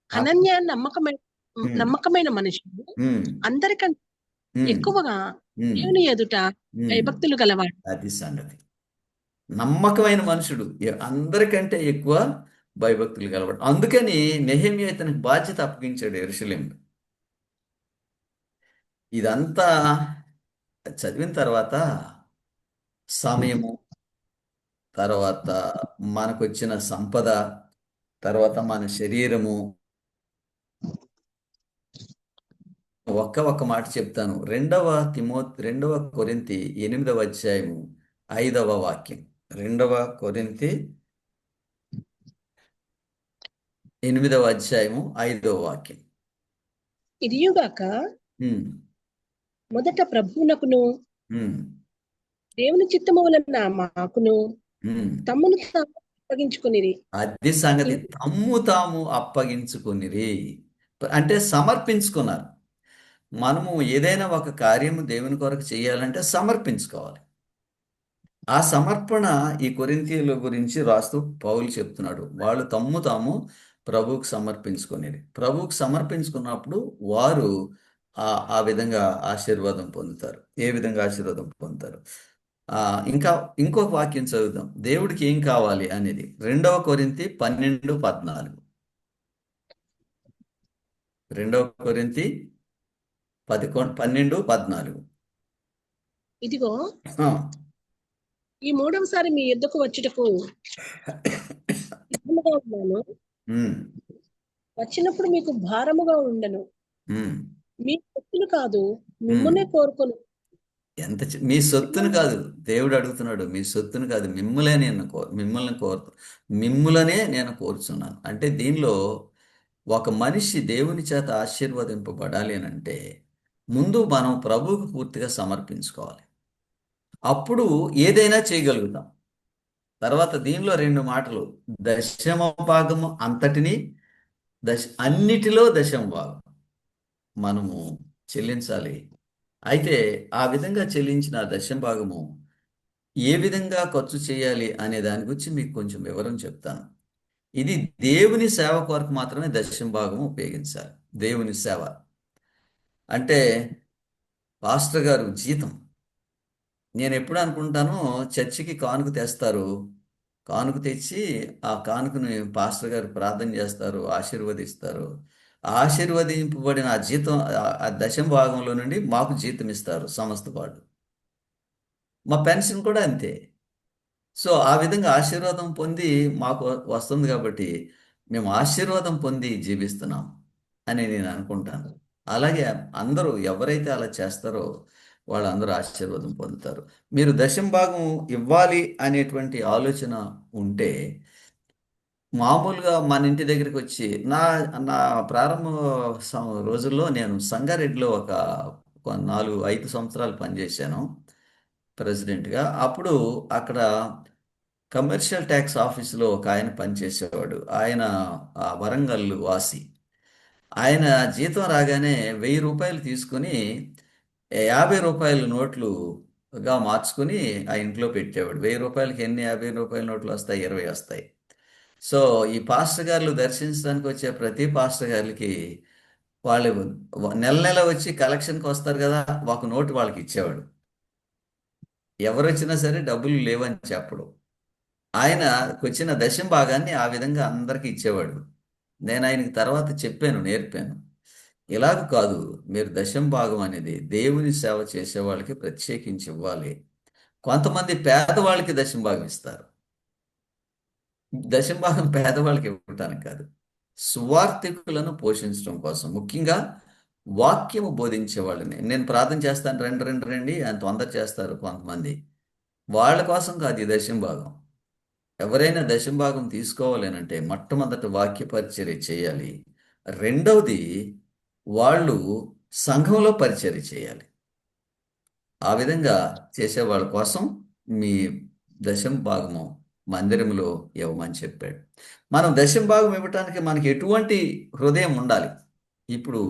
Speaker 3: హనన్య
Speaker 1: ఉమ్,
Speaker 3: నమ్మకమైన మనుషుడు,
Speaker 1: ఉమ్,
Speaker 3: అందరికంటే
Speaker 1: ఉమ్,
Speaker 3: ఎక్కువగా
Speaker 1: ఉమ్,
Speaker 3: దేవుని ఎదుట
Speaker 1: ఉమ్.
Speaker 3: భయభక్తులు గలవాడు.
Speaker 1: అది సంగతి. నమ్మకమైన మనుషుడు, అందరికంటే ఎక్కువ భయభక్తులు కలవాడు. అందుకని నెహెమ్యా ఇతనికి బాధ్యత అప్పగించాడు యెరూషలేములో. ఇదంతా చదివిన తర్వాత సమయము, తర్వాత మనకొచ్చిన సంపద, తర్వాత మన శరీరము, ఒక్క మాట చెప్తాను. రెండవ కొరింథీ 8వ అధ్యాయము 5వ వాక్యం. 2 కొరింథీ 8వ అధ్యాయము 5వ వాక్యం.
Speaker 3: ఇదియుగాక
Speaker 1: ఉమ్,
Speaker 3: మొదట ప్రభువునకును
Speaker 1: ఉమ్,
Speaker 3: దేవుని చిత్తము వలన మాకును
Speaker 1: ఉమ్.
Speaker 3: తమ్మును తాము అప్పగించుకొనిరి.
Speaker 1: అది సంగతి. తమ్ము తాము అప్పగించుకునిరి అంటే సమర్పించుకున్నారు. మనము ఏదైనా ఒక కార్యము దేవుని కొరకు చేయాలంటే సమర్పించుకోవాలి. ఆ సమర్పణ ఈ కొరింథీయుల గురించి రాస్తూ పౌలు చెప్తున్నాడు. వాళ్ళు తమ్ము తాము ప్రభువుకు సమర్పించుకునేది. ప్రభువుకు సమర్పించుకున్నప్పుడు వారు ఆ విధంగా ఆశీర్వాదం పొందుతారు. ఏ విధంగా ఆశీర్వాదం పొందుతారు? ఆ ఇంకా ఇంకొక వాక్యం చదువుదాం. దేవుడికి ఏం కావాలి అనేది 2 కొరింథీ 12:14. 2 కొరింథీ 12:14.
Speaker 3: ఇదిగో
Speaker 1: ఆ,
Speaker 3: ఈ మూడవసారి మీ యుద్ధకు వచ్చుటకు సిద్ధముగా ఉన్నాను.
Speaker 1: ఉమ్,
Speaker 3: వచ్చినప్పుడు మీకు భారముగా ఉండను.
Speaker 1: ఉమ్.
Speaker 3: మీ సొత్తులు కాదు, మిమ్మునే కోరుకొను.
Speaker 1: మీ సొత్తును కాదు, దేవుడు అడుగుతున్నాడు. మీ సొత్తును కాదు, మిమ్ములనే నేను కోరుచున్నాను. అంటే దీనిలో ఒక మనిషి దేవుని చేత ఆశీర్వదింపబడాలి అని అంటే ముందు మనం ప్రభువుకు పూర్తిగా సమర్పించుకోవాలి. అప్పుడు ఏదైనా చేయగలుగుతాం. తర్వాత దీనిలో 2 మాటలు, దశమ భాగము అంతటిని, అన్నిటిలో దశమ భాగం మనము చెల్లించాలి. అయితే ఆ విధంగా చెల్లించిన దశమ భాగము ఏ విధంగా ఖర్చు చేయాలి అనే దాని గురించి మీకు కొంచెం వివరం చెప్తాను. ఇది దేవుని సేవ కొరకు మాత్రమే దశమ భాగము ఉపయోగించాలి. దేవుని సేవ అంటే పాస్టర్ గారు జీతం. నేను ఎప్పుడు అనుకుంటాను, చర్చికి కానుక తెస్తారు, కానుక తెచ్చి ఆ కానుకను పాస్టర్ గారు ప్రార్థన చేస్తారు, ఆశీర్వదిస్తారు. ఆశీర్వదింపబడిన ఆ జీతం, ఆ దశమ భాగంలో నుండి మాకు జీతం ఇస్తారు సంస్థ వాళ్ళు. మా పెన్షన్ కూడా అంతే. సో ఆ విధంగా ఆశీర్వాదం పొంది మాకు వస్తుంది కాబట్టి మేము ఆశీర్వాదం పొంది జీవిస్తున్నాం అని నేను అనుకుంటాను. అలాగే అందరూ ఎవరైతే అలా చేస్తారో వాళ్ళందరూ ఆశీర్వాదం పొందుతారు. మీరు దశమ భాగం ఇవ్వాలి అనేటువంటి ఆలోచన ఉంటే మామూలుగా మన ఇంటి దగ్గరికి వచ్చి నా నా ప్రారంభ రోజుల్లో నేను సంగారెడ్డిలో ఒక 5 సంవత్సరాలు పనిచేశాను ప్రెసిడెంట్గా. అప్పుడు అక్కడ కమర్షియల్ ట్యాక్స్ ఆఫీసులో ఒక ఆయన పనిచేసేవాడు. ఆయన వరంగల్ వాసి. ఆయన జీతం రాగానే 1000 రూపాయలు తీసుకుని 50 రూపాయల నోట్లుగా మార్చుకుని ఆ ఇంట్లో పెట్టేవాడు. 1000 రూపాయలకి ఎన్ని 50 రూపాయల నోట్లు వస్తాయి? 20 వస్తాయి. సో ఈ పాస్టర్ గారు దర్శించడానికి వచ్చే ప్రతి పాస్టర్ గారికి వాళ్ళు నెల నెల వచ్చి కలెక్షన్కి వస్తారు కదా, ఒక నోటు వాళ్ళకి ఇచ్చేవాడు. ఎవరు వచ్చినా సరే డబ్బులు లేవని చెప్పడు. ఆయనకు వచ్చిన దశమ భాగాన్ని ఆ విధంగా అందరికీ ఇచ్చేవాడు. నేను ఆయనకి తర్వాత చెప్పాను, నేర్పాను. ఇలాగ కాదు, మీరు దశమ భాగం అనేది దేవుని సేవ చేసే వాళ్ళకి ప్రత్యేకించి ఇవ్వాలి. కొంతమంది పేదవాళ్ళకి దశమ భాగం ఇస్తారు. దశమ భాగం పేదవాళ్ళకి ఇవ్వటానికి కాదు, సువార్థికులను పోషించడం కోసం, ముఖ్యంగా వాక్యము బోధించే వాళ్ళని. నేను ప్రార్థన చేస్తాను, రండి రండి రండి అని తొందర చేస్తారు కొంతమంది. వాళ్ళ కోసం కాదు ఈ దశమ భాగం. ఎవరైనా దశమ భాగం తీసుకోవాలనంటే మొట్టమొదట వాక్య పరిచర్య చేయాలి. రెండవది వాళ్ళు సంఘంలో పరిచర్య చేయాలి. ఆ విధంగా చేసే వాళ్ళ కోసం మీ దశమ భాగము మందిరంలో ఇవ్వమని చెప్పాడు. మనం దశమ భాగం ఇవ్వటానికి మనకి ఎటువంటి హృదయం ఉండాలి? ఇప్పుడు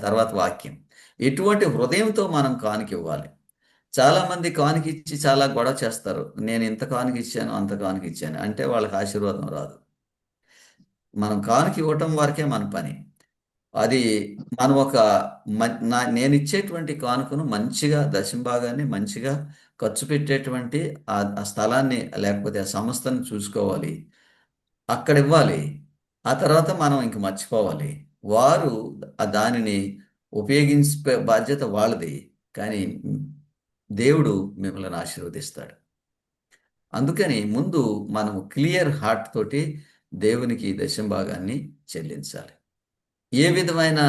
Speaker 1: తర్వాత వాక్యం. ఎటువంటి హృదయంతో మనం కానుక ఇవ్వాలి? చాలామంది కానుక ఇచ్చి చాలా గొడవ చేస్తారు. నేను ఇంత కానుక ఇచ్చాను, అంత కానుక ఇచ్చాను అంటే వాళ్ళకి ఆశీర్వాదం రాదు. మనం కానుక ఇవ్వటం వరకే మన పని. అది మనం నేను ఇచ్చేటువంటి కానుకను మంచిగా, దశమ భాగాన్ని మంచిగా ఖర్చు పెట్టేటువంటి ఆ స్థలాన్ని లేకపోతే ఆ సంస్థను చూసుకోవాలి, అక్కడ ఇవ్వాలి. ఆ తర్వాత మనం ఇంక మర్చిపోవాలి. వారు దానిని ఉపయోగించే బాధ్యత వాళ్ళది. కానీ దేవుడు మిమ్మల్ని ఆశీర్వదిస్తాడు. అందుకని ముందు మనము క్లియర్ హార్ట్ తోటి దేవునికి దశంభాగాన్ని చెల్లించాలి. ఏ విధమైన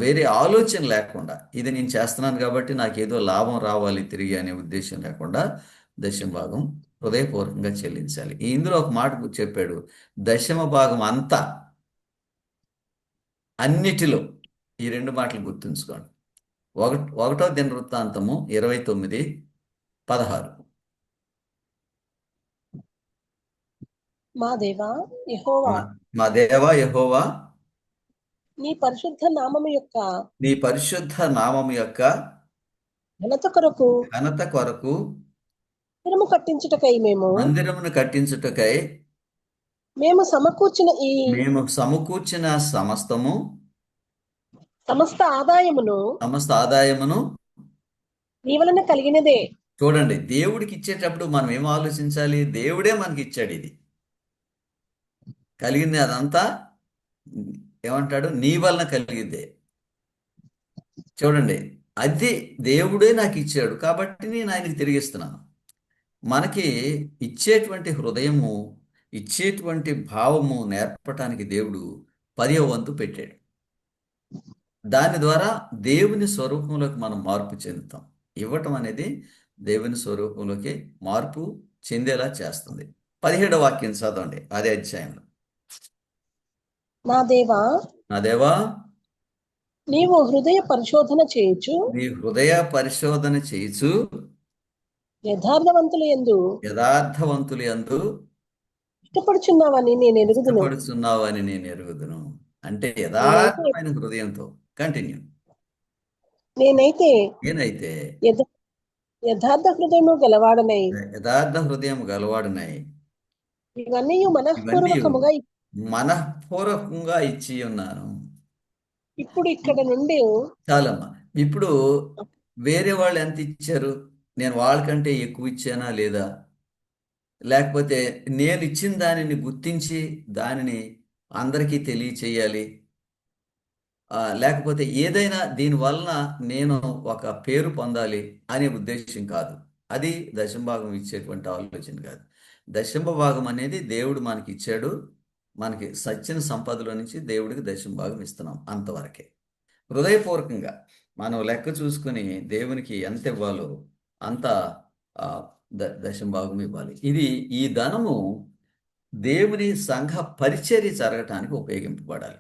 Speaker 1: వేరే ఆలోచన లేకుండా, ఇది నేను చేస్తున్నాను కాబట్టి నాకేదో లాభం రావాలి తిరిగి అనే ఉద్దేశం లేకుండా దశంభాగం హృదయపూర్వకంగా చెల్లించాలి. ఇందులో ఒక మాట చెప్పాడు, దశమ భాగం అంతా, అన్నిటిలో. ఈ రెండు మాటలు గుర్తుంచుకోండి. ఒకటో దినవృత్తాంతము 29:16.
Speaker 3: మా దేవా యెహోవా,
Speaker 1: మా దేవా యెహోవా,
Speaker 3: నీ పరిశుద్ధ నామము యొక్క
Speaker 1: నీ పరిశుద్ధ నామము యొక్క
Speaker 3: ఘనత కొరకు
Speaker 1: ఘనత కొరకు
Speaker 3: మందిరము కట్టించుటకై
Speaker 1: మందిరమును కట్టించుటకై
Speaker 3: మేము సమకూర్చిన ఈ
Speaker 1: మేము సమకూర్చిన సమస్త ఆదాయమును
Speaker 3: నీ వలన కలిగినదే.
Speaker 1: చూడండి, దేవుడికి ఇచ్చేటప్పుడు మనం ఏం ఆలోచించాలి? దేవుడే మనకి ఇచ్చాడు. ఇది కలిగింది అదంతా ఏమంటాడు? నీ వలన కలిగిందే. చూడండి, అది దేవుడే నాకు ఇచ్చాడు కాబట్టి నేను ఆయనకి తిరిగిస్తున్నాను. మనకి ఇచ్చేటువంటి హృదయము, ఇచ్చేటువంటి భావము నేర్పటానికి దేవుడు 10వ వంతు పెట్టాడు. దాని ద్వారా దేవుని స్వరూపంలోకి మనం మార్పు చెందుతాం. ఇవ్వటం అనేది దేవుని స్వరూపంలోకి మార్పు చెందేలా చేస్తుంది. 17వ వాక్యం చదవండి అదే అధ్యాయంలో.
Speaker 3: నా దేవా,
Speaker 1: నా దేవా,
Speaker 3: నీవు హృదయ పరిశోధన చేయుచు
Speaker 1: నీ హృదయ పరిశోధన చేయుచు
Speaker 3: యథార్థవంతుల యందు
Speaker 1: యథార్థవంతులు యందు
Speaker 3: ఇష్టపడుచున్నావని నేను ఎరుగుదును.
Speaker 1: ఇష్టపడుచున్నావని నేను ఎరుగుదును. అంటే యథార్థమైన హృదయంతో. కంటిన్యూ.
Speaker 3: నేనైతే
Speaker 1: నేనైతే
Speaker 3: యథార్థ హృదయము గలవాడనై
Speaker 1: యథార్థ హృదయం గలవాడునై
Speaker 3: ఇవన్నీ
Speaker 1: మనఃపూర్వకంగా ఇచ్చి ఉన్నాను.
Speaker 3: ఇప్పుడు ఇక్కడ నుండి
Speaker 1: చాలమ్మా. ఇప్పుడు వేరే వాళ్ళు ఎంత ఇచ్చారు, నేను వాళ్ళకంటే ఎక్కువ ఇచ్చానా లేదా, లేకపోతే నేను ఇచ్చిన దానిని గుర్తించి దానిని అందరికీ తెలియచేయాలి, లేకపోతే ఏదైనా దీనివలన నేను ఒక పేరు పొందాలి అనే ఉద్దేశం కాదు. అది దశంభాగం ఇచ్చేటువంటి ఆలోచన కాదు. దశంభాగం అనేది దేవుడు మనకి ఇచ్చాడు. మనకి సచ్చిన సంపదలో నుంచి దేవుడికి దశంభాగం ఇస్తున్నాం, అంతవరకే. హృదయపూర్వకంగా మనం లెక్క చూసుకుని దేవునికి ఎంత ఇవ్వాలో అంత దశంభాగం ఇవ్వాలి. ఈ ధనము దేవుని సంఘ పరిచర్య జరగటానికి ఉపయోగింపబడాలి.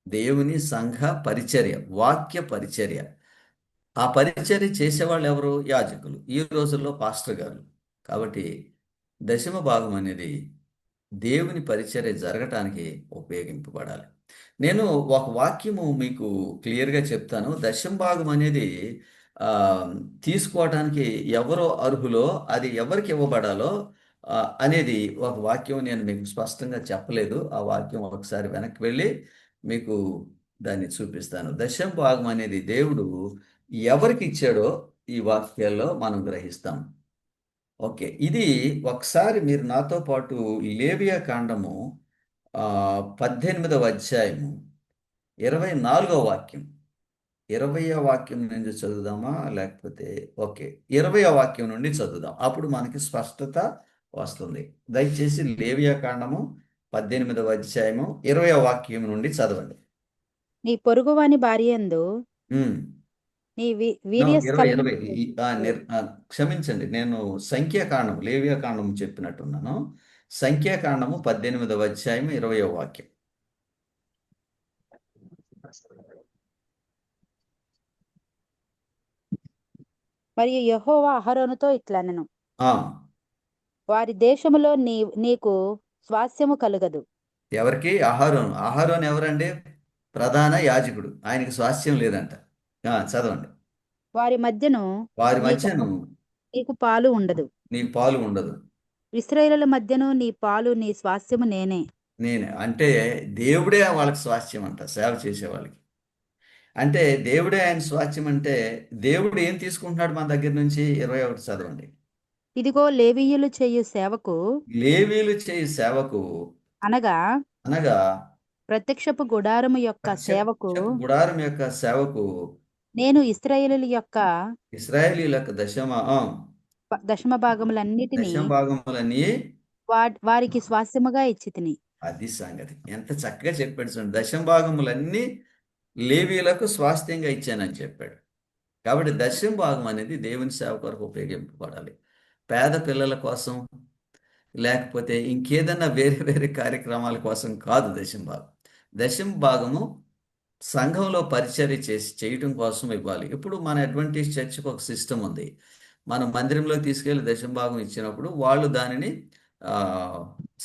Speaker 1: దేవుని సంఘ పరిచర్య, వాక్య పరిచర్య. ఆ పరిచర్య చేసేవాళ్ళు ఎవరు? యాజకులు, ఈ రోజుల్లో పాస్టర్ గారు. కాబట్టి దశమ భాగం అనేది దేవుని పరిచర్య జరగటానికి ఉపయోగింపబడాలి. నేను ఒక వాక్యము మీకు క్లియర్గా చెప్తాను. దశమ భాగం అనేది తీసుకోవడానికి ఎవరో అర్హులో, అది ఎవరికి ఇవ్వబడాలో అనేది ఒక వాక్యం నేను మీకు స్పష్టంగా చెప్పలేదు. ఆ వాక్యం ఒకసారి వెనక్కి వెళ్ళి మీకు దాన్ని చూపిస్తాను. దశమ భాగం అనేది దేవుడు ఎవరికి ఇచ్చాడో ఈ వాక్యాల్లో మనం గ్రహిస్తాం. ఓకే, ఇది ఒకసారి మీరు నాతో పాటు లేవియా కాండము 18వ అధ్యాయము 24వ వాక్యం, 20వ వాక్యం నుంచి చదువుదామా, లేకపోతే ఓకే 20వ వాక్యం నుండి చదువుదాం. అప్పుడు మనకి స్పష్టత వస్తుంది. దయచేసి లేవియా కాండము 18వ అధ్యాయము 20వ వాక్యం నుండి చదవండి.
Speaker 2: నీ పొరుగువాని భార్యందు నీ
Speaker 1: క్షమించండి, నేను సంఖ్యాకాండం లేవియాకాండం చెప్పినట్టున్నాను. సంఖ్యాకాండము 18వ అధ్యాయం 20వ వాక్యం.
Speaker 2: మరియు యెహోవా అహరోనుతో ఇట్లనెను, వారి దేశములో నీకు స్వాస్యము కలుగదు.
Speaker 1: ఎవరికి? అహరోను. అహరోను ఎవరండి? ప్రధాన యాజకుడు. ఆయనకి స్వాస్యం లేదంట. చదవండి.
Speaker 2: వారి మధ్యను నీకు పాలు ఉండదు.
Speaker 1: నీకు పాలు ఉండదు.
Speaker 2: ఇశ్రాయేలుల మధ్యను నీ పాలు నీ స్వాస్యము నేనే.
Speaker 1: అంటే దేవుడే వాళ్ళకి స్వాస్యం అంట, సేవ చేసే వాళ్ళకి. అంటే దేవుడే ఆయన స్వాస్యం అంటే దేవుడు ఏం తీసుకుంటున్నాడు మన దగ్గర నుంచి? 21 చదవండి.
Speaker 2: ఇదిగో లేవీయులు చేయు సేవకు
Speaker 1: అనగా
Speaker 2: ప్రత్యక్షపు గుడారము యొక్క సేవకు
Speaker 1: ప్రత్యక్ష గుడారం యొక్క సేవకు
Speaker 2: నేను ఇశ్రాయేలీయుల యొక్క
Speaker 1: ఇశ్రాయేలీయుల యొక్క
Speaker 2: దశమ భాగములన్నిటినీ
Speaker 1: దశమ భాగములని
Speaker 2: వారికి స్వాస్థ్యముగా ఇచ్చితిని.
Speaker 1: అది సంగతి. ఎంత చక్కగా చెప్పాడు చూడండి. దశమ భాగములన్నీ లేవీయులకు స్వాస్థ్యంగా ఇచ్చానని చెప్పాడు. కాబట్టి దశమ భాగం అనేది దేవుని సేవ కొరకు ఉపయోగింపబడాలి. పేద పిల్లల కోసం లేకపోతే ఇంకేదన్నా వేరే వేరే కార్యక్రమాల కోసం కాదు దశమ భాగం. దశమ భాగము సంఘంలో పరిచర్య చేయటం కోసం ఇవ్వాలి. ఇప్పుడు మన అడ్వెంటిస్ట్ చర్చ్కి ఒక సిస్టమ్ ఉంది. మనం మందిరంలో తీసుకెళ్లి దశమ భాగం ఇచ్చినప్పుడు వాళ్ళు దానిని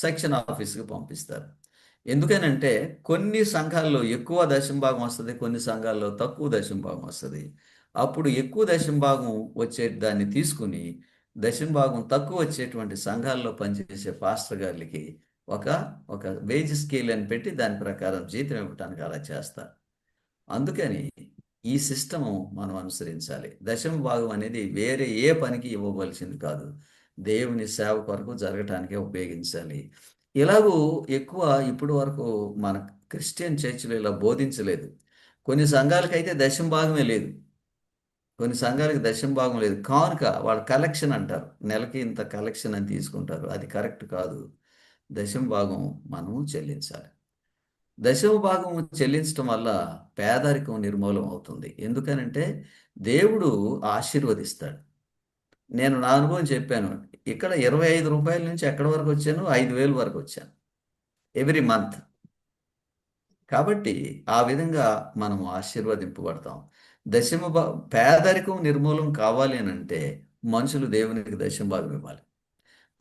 Speaker 1: సెక్షన్ ఆఫీస్కి పంపిస్తారు. ఎందుకనంటే కొన్ని సంఘాల్లో ఎక్కువ దశమ భాగం వస్తుంది, కొన్ని సంఘాల్లో తక్కువ దశమ భాగం వస్తుంది. అప్పుడు ఎక్కువ దశమ భాగం వచ్చే దాన్ని తీసుకుని దశమ భాగం తక్కువ వచ్చేటువంటి సంఘాల్లో పనిచేసే పాస్టర్ గారికి ఒక వేజ్ స్కేల్ అని పెట్టి దాని ప్రకారం జీతం ఇవ్వటానికి అలా చేస్తారు. అందుకని ఈ సిస్టము మనం అనుసరించాలి. దశమ భాగం అనేది వేరే ఏ పనికి ఇవ్వవలసింది కాదు, దేవుని సేవ కొరకు జరగటానికే ఉపయోగించాలి. ఇలాగూ ఎక్కువ ఇప్పటి వరకు మన క్రిస్టియన్ చర్చిలో ఇలా బోధించలేదు. కొన్ని సంఘాలకైతే దశమ భాగమే లేదు, కొన్ని సంఘాలకి దశమ భాగం లేదు. కానుక వాళ్ళ కలెక్షన్ అంటారు, నెలకి ఇంత కలెక్షన్ అని తీసుకుంటారు. అది కరెక్ట్ కాదు. దశమ భాగం మనము చెల్లించాలి. దశమ భాగం చెల్లించడం వల్ల పేదరికం నిర్మూలం అవుతుంది. ఎందుకనంటే దేవుడు ఆశీర్వదిస్తాడు. నేను నా అనుభవం చెప్పాను. ఇక్కడ 25 రూపాయల నుంచి ఎక్కడి వరకు వచ్చాను? 5,000 వరకు వచ్చాను ఎవ్రీ మంత్. కాబట్టి ఆ విధంగా మనం ఆశీర్వదింపబడతాం. పేదరికం నిర్మూలం కావాలి అని అంటే మనుషులు దేవునికి దశమ భాగం ఇవ్వాలి.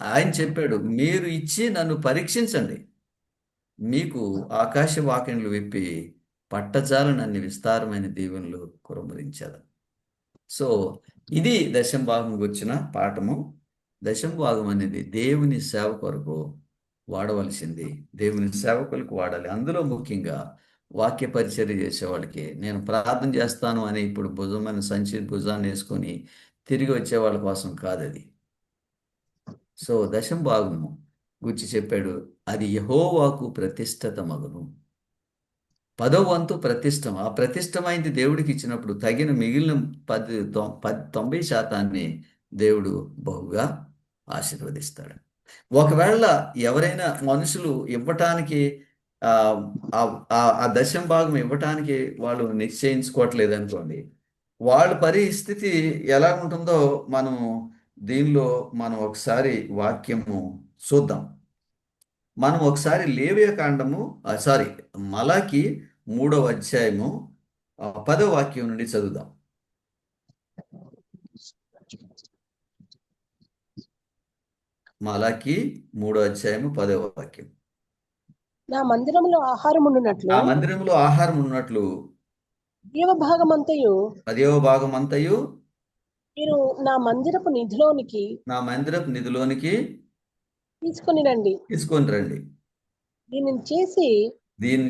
Speaker 1: ఆయన చెప్పాడు, మీరు ఇచ్చి నన్ను పరీక్షించండి, మీకు ఆకాశ వాకిండ్లు విప్పి పట్టజాలనన్ని విస్తారమైన దీవెనలు కురమరించారు. సో ఇది దశమ భాగం గురించిన పాఠము. దశమ భాగం అనేది దేవుని సేవ కొరకు వాడవలసింది, దేవుని సేవకులకు వాడాలి. అందులో ముఖ్యంగా వాక్య పరిచర్య చేసే వాళ్ళకి. నేను ప్రార్థన చేస్తాను అని ఇప్పుడు భుజమైన సంచి భుజాన్ని వేసుకొని తిరిగి వచ్చే వాళ్ళ కోసం కాదు అది. సో దశమ భాగము గురించి చెప్పాడు, అది యెహోవాకు ప్రతిష్ఠిత మగును. 10వ వంతు ప్రతిష్టం. ఆ ప్రతిష్టమైంది దేవుడికి ఇచ్చినప్పుడు తగిన మిగిలిన 90% దేవుడు బహుగా ఆశీర్వదిస్తాడు. ఒకవేళ ఎవరైనా మనుషులు ఇవ్వటానికి ఆ దశమ భాగం ఇవ్వటానికి వాళ్ళు నిశ్చయించుకోవట్లేదు అనుకోండి, వాళ్ళ పరిస్థితి ఎలా ఉంటుందో దీనిలో మనం ఒకసారి వాక్యము చూద్దాం. మనం ఒకసారి లేవియ కాండము మలాకి 3వ అధ్యాయము 10వ వాక్యం నుండి చదువుదాం. మలాకి 3వ అధ్యాయము 10వ వాక్యం.
Speaker 3: నా మందిరంలో ఆహారం
Speaker 1: ఉన్నట్లు
Speaker 3: దేవ భాగమంతయు
Speaker 1: 10వ భాగమంతయు
Speaker 3: మీరు నా మందిరపు నిధిలోనికి తీసుకొని రండి. దీనిని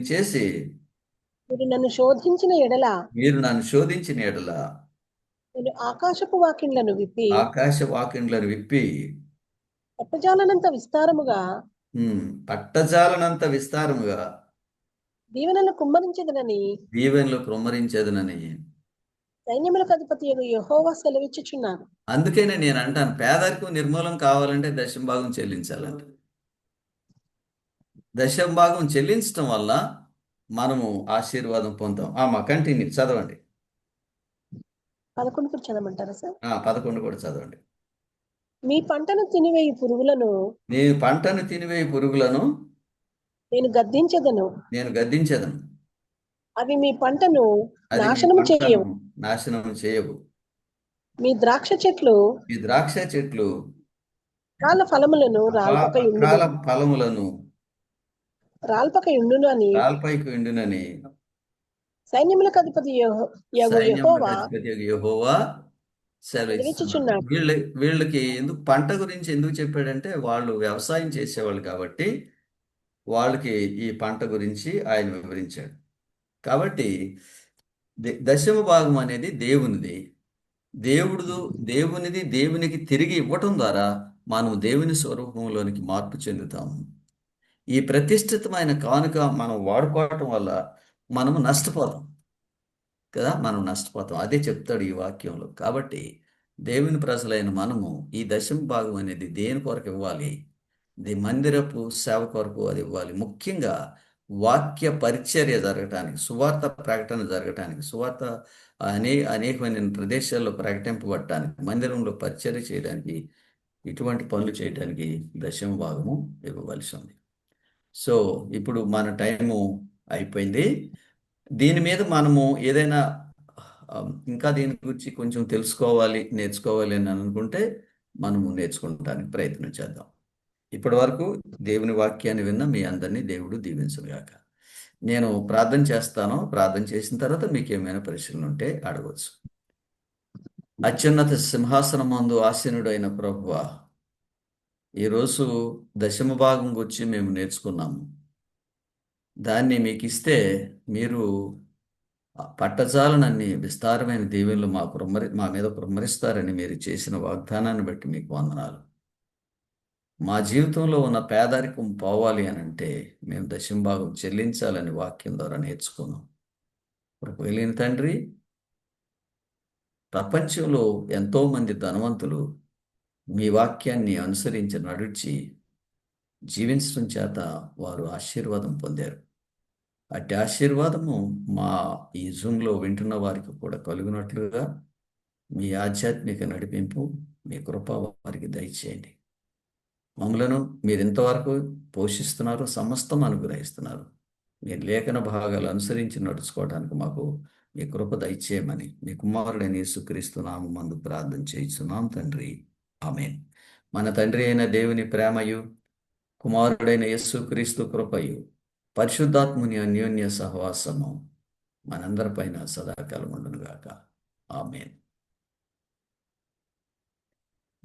Speaker 3: చేసి మీరు నన్ను శోధించిన ఎడల నేను ఆకాశపు వాకిండ్లను విప్పి పట్టజాలనంత విస్తారముగా దీవెనలు కుమ్మరించేదనని సైన్యములకు అధిపతి యెహోవా సెలవిచ్చుచున్నాడు.
Speaker 1: అందుకనే నేను అంటాను, పేదరికం నిర్మూలన కావాలంటే దశమ భాగం చెల్లించాలంట. దశమ భాగం చెల్లించడం వల్ల మనము ఆశీర్వాదం పొందాం. కంటిన్యూ చదవండి.
Speaker 3: 11 కూడా చదవమంటారా సార్?
Speaker 1: 11 కూడా చదవండి.
Speaker 3: మీ పంటను తినివేయి పురుగులను నేను గద్దించెదను. అవి మీ పంటను నాశనము చేయవు. మీ ద్రాక్ష చెట్లు కాల ఫలములను రాల్పక యుండునని సైన్యములకు అధిపతి
Speaker 1: యెహోవా సెలవిస్తున్నాడు. వీళ్ళకి పంట గురించి ఎందుకు చెప్పాడంటే, వాళ్ళు వ్యవసాయం చేసేవాళ్ళు కాబట్టి వాళ్ళకి ఈ పంట గురించి ఆయన వివరించాడు. కాబట్టి దశమ భాగం అనేది దేవునికి తిరిగి ఇవ్వటం ద్వారా మనం దేవుని స్వరూపంలోనికి మార్పు చెందుతాము. ఈ ప్రతిష్ఠితమైన కానుక మనం వాడుకోవటం వల్ల మనము నష్టపోతాం కదా, మనం నష్టపోతాం. అదే చెప్తాడు ఈ వాక్యంలో. కాబట్టి దేవుని ప్రజలైన మనము ఈ దశమ భాగం అనేది దేని కొరకు ఇవ్వాలి? మందిరపు సేవ కొరకు అది ఇవ్వాలి. ముఖ్యంగా వాక్య పరిచర్య జరగటానికి, సువార్త ప్రకటన జరగటానికి, సువార్త అనేకమైన ప్రదేశాల్లో ప్రకటింపబడటానికి, మందిరంలో పరిచర్య చేయడానికి, ఇటువంటి పనులు చేయడానికి దశమ భాగము ఇవ్వవలసి ఉంది. సో ఇప్పుడు మన టైము అయిపోయింది. దీని మీద మనము ఏదైనా ఇంకా దీని గురించి కొంచెం తెలుసుకోవాలి, నేర్చుకోవాలి అని అనుకుంటే మనము నేర్చుకోవడానికి ప్రయత్నం చేద్దాం. ఇప్పటి వరకు దేవుని వాక్యాన్ని విన్న మీ అందరినీ దేవుడు దీవించుగాక. నేను ప్రార్థన చేస్తాను. ప్రార్థన చేసిన తర్వాత మీకు ఏమైనా ప్రశ్నలు ఉంటే అడగవచ్చు. అత్యున్నత సింహాసనం మందు ఆసీనుడైన ప్రభువా, ఈరోజు దశమ భాగం గురించి మేము నేర్చుకున్నాము. దాన్ని మీకు ఇస్తే మీరు పట్టజాలనన్ని విస్తారమైన దీవెనలు మా మీద కుమ్మరిస్తారని మీరు చేసిన వాగ్దానాన్ని బట్టి మీకు వందనాలు. మా జీవితంలో ఉన్న పేదరికం పోవాలి అని అంటే మేము దశమ భాగం చెల్లించాలని వాక్యం ద్వారా నేర్చుకున్నాం. కృపగలిగిన తండ్రి, ప్రపంచంలో ఎంతోమంది ధనవంతులు మీ వాక్యాన్ని అనుసరించి నడిచి జీవించడం చేత వారు ఆశీర్వాదం పొందారు. అట్టి ఆశీర్వాదము మా ఈ జూమ్లో వింటున్న వారికి కూడా కలుగునట్లుగా మీ ఆధ్యాత్మిక నడిపింపు, మీ కృప వారికి దయచేయండి. మమ్మలను మీరు ఇంతవరకు పోషిస్తున్నారు, సమస్తం అనుగ్రహిస్తున్నారు. మీ లేఖన భాగాలు అనుసరించి నడుచుకోవడానికి మాకు మీ కృప దయచేయమని మీ కుమారుడైన యేసుక్రీస్తు నామమునందు ప్రార్థన చేయుచున్నాం తండ్రి. ఆమేన్. మన తండ్రి అయిన దేవుని ప్రేమయు, కుమారుడైన యేసుక్రీస్తు కృపయు, పరిశుద్ధాత్ముని అన్యోన్య సహవాసము మనందరిపైన సదాకాలం ఉండునుగాక. ఆమేన్.